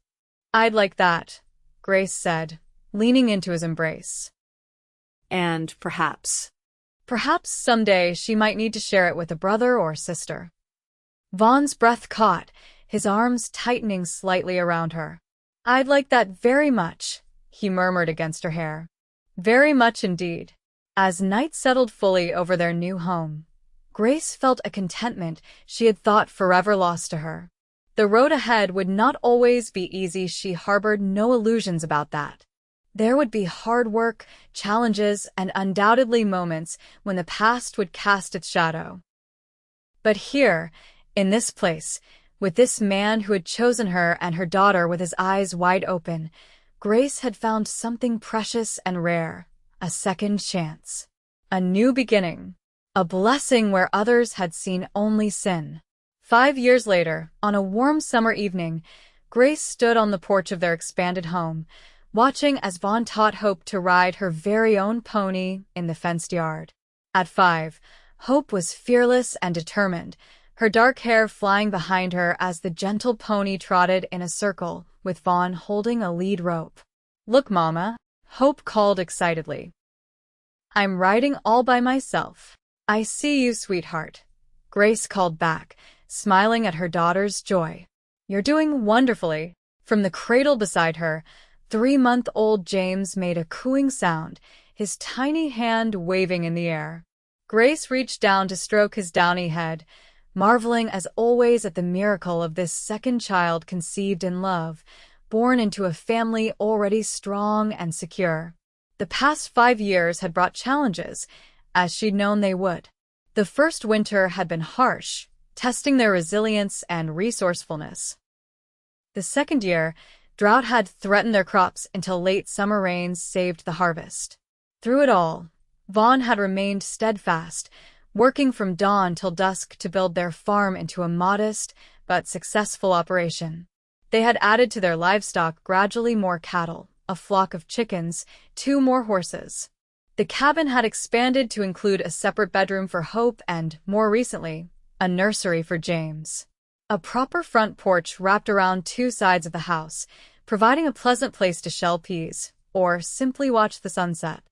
"I'd like that," Grace said, leaning into his embrace. "And perhaps Someday she might need to share it with a brother or sister." Vaughn's breath caught, his arms tightening slightly around her. "I'd like that very much," he murmured against her hair. "Very much indeed." As night settled fully over their new home, Grace felt a contentment she had thought forever lost to her. The road ahead would not always be easy, she harbored no illusions about that. There would be hard work, challenges, and undoubtedly moments when the past would cast its shadow. But here, in this place, with this man who had chosen her and her daughter with his eyes wide open, Grace had found something precious and rare, a second chance, a new beginning, a blessing where others had seen only sin. 5 years later, on a warm summer evening, Grace stood on the porch of their expanded home, watching as Vaughn taught Hope to ride her very own pony in the fenced yard. At 5, Hope was fearless and determined, her dark hair flying behind her as the gentle pony trotted in a circle, with Vaughn holding a lead rope. "Look, Mama," Hope called excitedly. "I'm riding all by myself." "I see you, sweetheart," Grace called back, smiling at her daughter's joy. "You're doing wonderfully." From the cradle beside her, 3-month-old James made a cooing sound, his tiny hand waving in the air. Grace reached down to stroke his downy head, marveling as always at the miracle of this second child conceived in love, born into a family already strong and secure. The past 5 years had brought challenges, as she'd known they would. The first winter had been harsh, testing their resilience and resourcefulness. The second year, drought had threatened their crops until late summer rains saved the harvest. Through it all, Vaughn had remained steadfast, working from dawn till dusk to build their farm into a modest but successful operation. They had added to their livestock gradually more cattle, a flock of chickens, 2 more horses. The cabin had expanded to include a separate bedroom for Hope and, more recently, a nursery for James. A proper front porch wrapped around 2 sides of the house, providing a pleasant place to shell peas, or simply watch the sunset.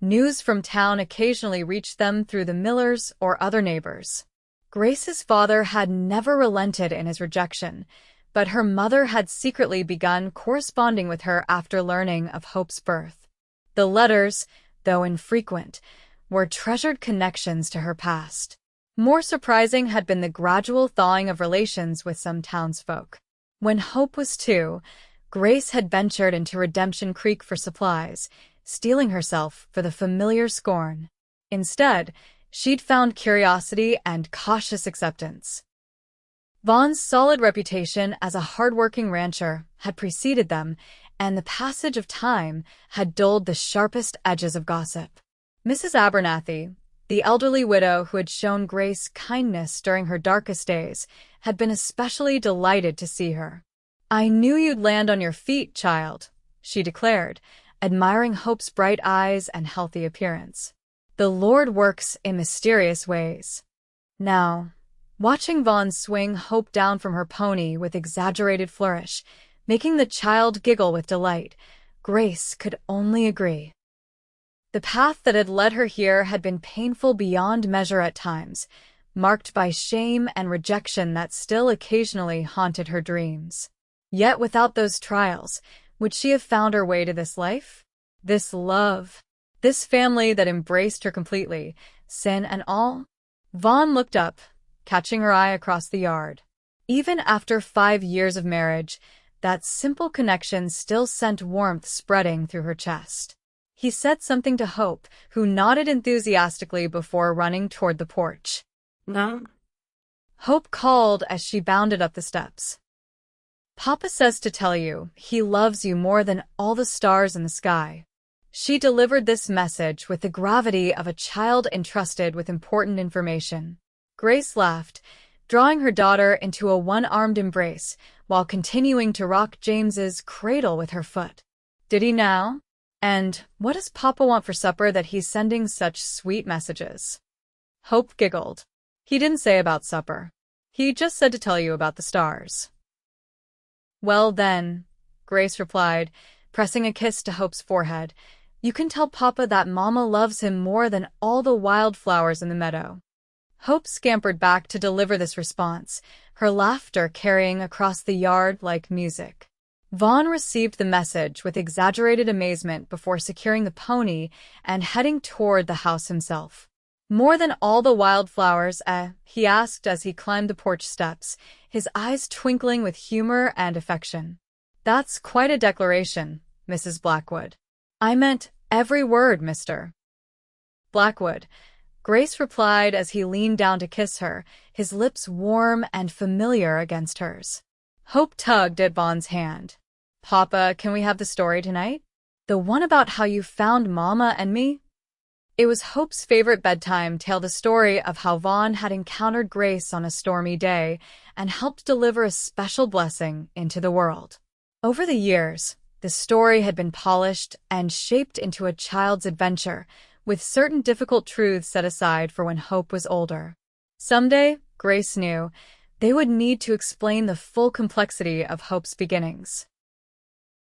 News from town occasionally reached them through the Millers or other neighbors. Grace's father had never relented in his rejection, but her mother had secretly begun corresponding with her after learning of Hope's birth. The letters, though infrequent, were treasured connections to her past. More surprising had been the gradual thawing of relations with some townsfolk. When Hope was 2, Grace had ventured into Redemption Creek for supplies, steeling herself for the familiar scorn. Instead, she'd found curiosity and cautious acceptance. Vaughn's solid reputation as a hard-working rancher had preceded them, and the passage of time had dulled the sharpest edges of gossip. Mrs. Abernathy, the elderly widow who had shown Grace kindness during her darkest days, had been especially delighted to see her. "I knew you'd land on your feet, child," she declared, admiring Hope's bright eyes and healthy appearance. "The Lord works in mysterious ways." Now, watching Vaughn swing Hope down from her pony with exaggerated flourish, making the child giggle with delight, Grace could only agree. The path that had led her here had been painful beyond measure at times, marked by shame and rejection that still occasionally haunted her dreams. Yet without those trials, would she have found her way to this life? This love? This family that embraced her completely, sin and all? Vaughn looked up, catching her eye across the yard. Even after 5 years of marriage, that simple connection still sent warmth spreading through her chest. He said something to Hope, who nodded enthusiastically before running toward the porch. "No?" Hope called as she bounded up the steps. "Papa says to tell you, he loves you more than all the stars in the sky." She delivered this message with the gravity of a child entrusted with important information. Grace laughed, drawing her daughter into a one-armed embrace while continuing to rock James's cradle with her foot. "Did he now? And what does Papa want for supper that he's sending such sweet messages?" Hope giggled. "He didn't say about supper. He just said to tell you about the stars." "Well then," Grace replied, pressing a kiss to Hope's forehead, "you can tell Papa that Mama loves him more than all the wildflowers in the meadow." Hope scampered back to deliver this response, her laughter carrying across the yard like music. Vaughn received the message with exaggerated amazement before securing the pony and heading toward the house himself. "More than all the wildflowers, he asked as he climbed the porch steps, his eyes twinkling with humor and affection. "That's quite a declaration, Mrs. Blackwood." "I meant every word, Mr. Blackwood," Grace replied as he leaned down to kiss her, his lips warm and familiar against hers. Hope tugged at Vaughn's hand. "Papa, can we have the story tonight? The one about how you found Mama and me?" It was Hope's favorite bedtime tale, the story of how Vaughn had encountered Grace on a stormy day and helped deliver a special blessing into the world. Over the years, the story had been polished and shaped into a child's adventure, with certain difficult truths set aside for when Hope was older. Someday, Grace knew, they would need to explain the full complexity of Hope's beginnings.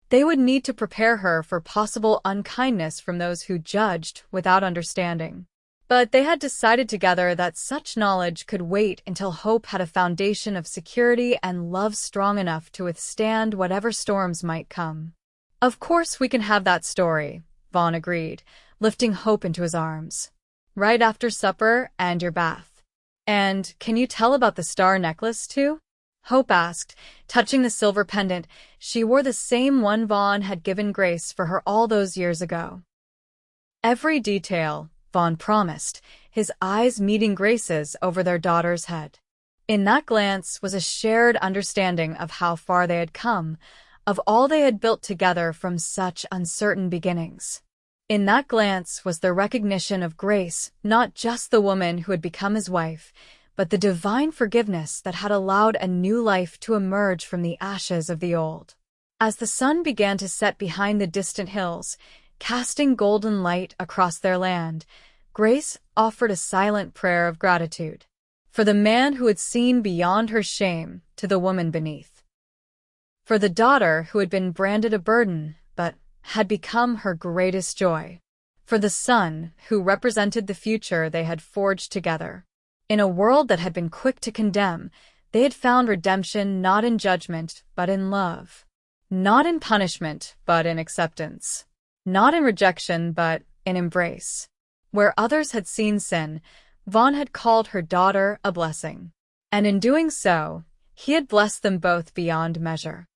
They would need to prepare her for possible unkindness from those who judged without understanding. But they had decided together that such knowledge could wait until Hope had a foundation of security and love strong enough to withstand whatever storms might come. "Of course we can have that story," Vaughn agreed, lifting Hope into his arms. "Right after supper and your bath. And can you tell about the star necklace, too?" Hope asked, touching the silver pendant. She wore the same one Vaughn had given Grace for her all those years ago. "Every detail," Vaughn promised, his eyes meeting Grace's over their daughter's head. In that glance was a shared understanding of how far they had come, of all they had built together from such uncertain beginnings. In that glance was the recognition of Grace, not just the woman who had become his wife, but the divine forgiveness that had allowed a new life to emerge from the ashes of the old. As the sun began to set behind the distant hills, casting golden light across their land, Grace offered a silent prayer of gratitude. For the man who had seen beyond her shame to the woman beneath. For the daughter who had been branded a burden, but had become her greatest joy. for the son who represented the future they had forged together. In a world that had been quick to condemn, they had found redemption not in judgment, but in love. Not in punishment, but in acceptance. Not in rejection, but in embrace. Where others had seen sin, Vaughn had called her daughter a blessing. And in doing so, he had blessed them both beyond measure.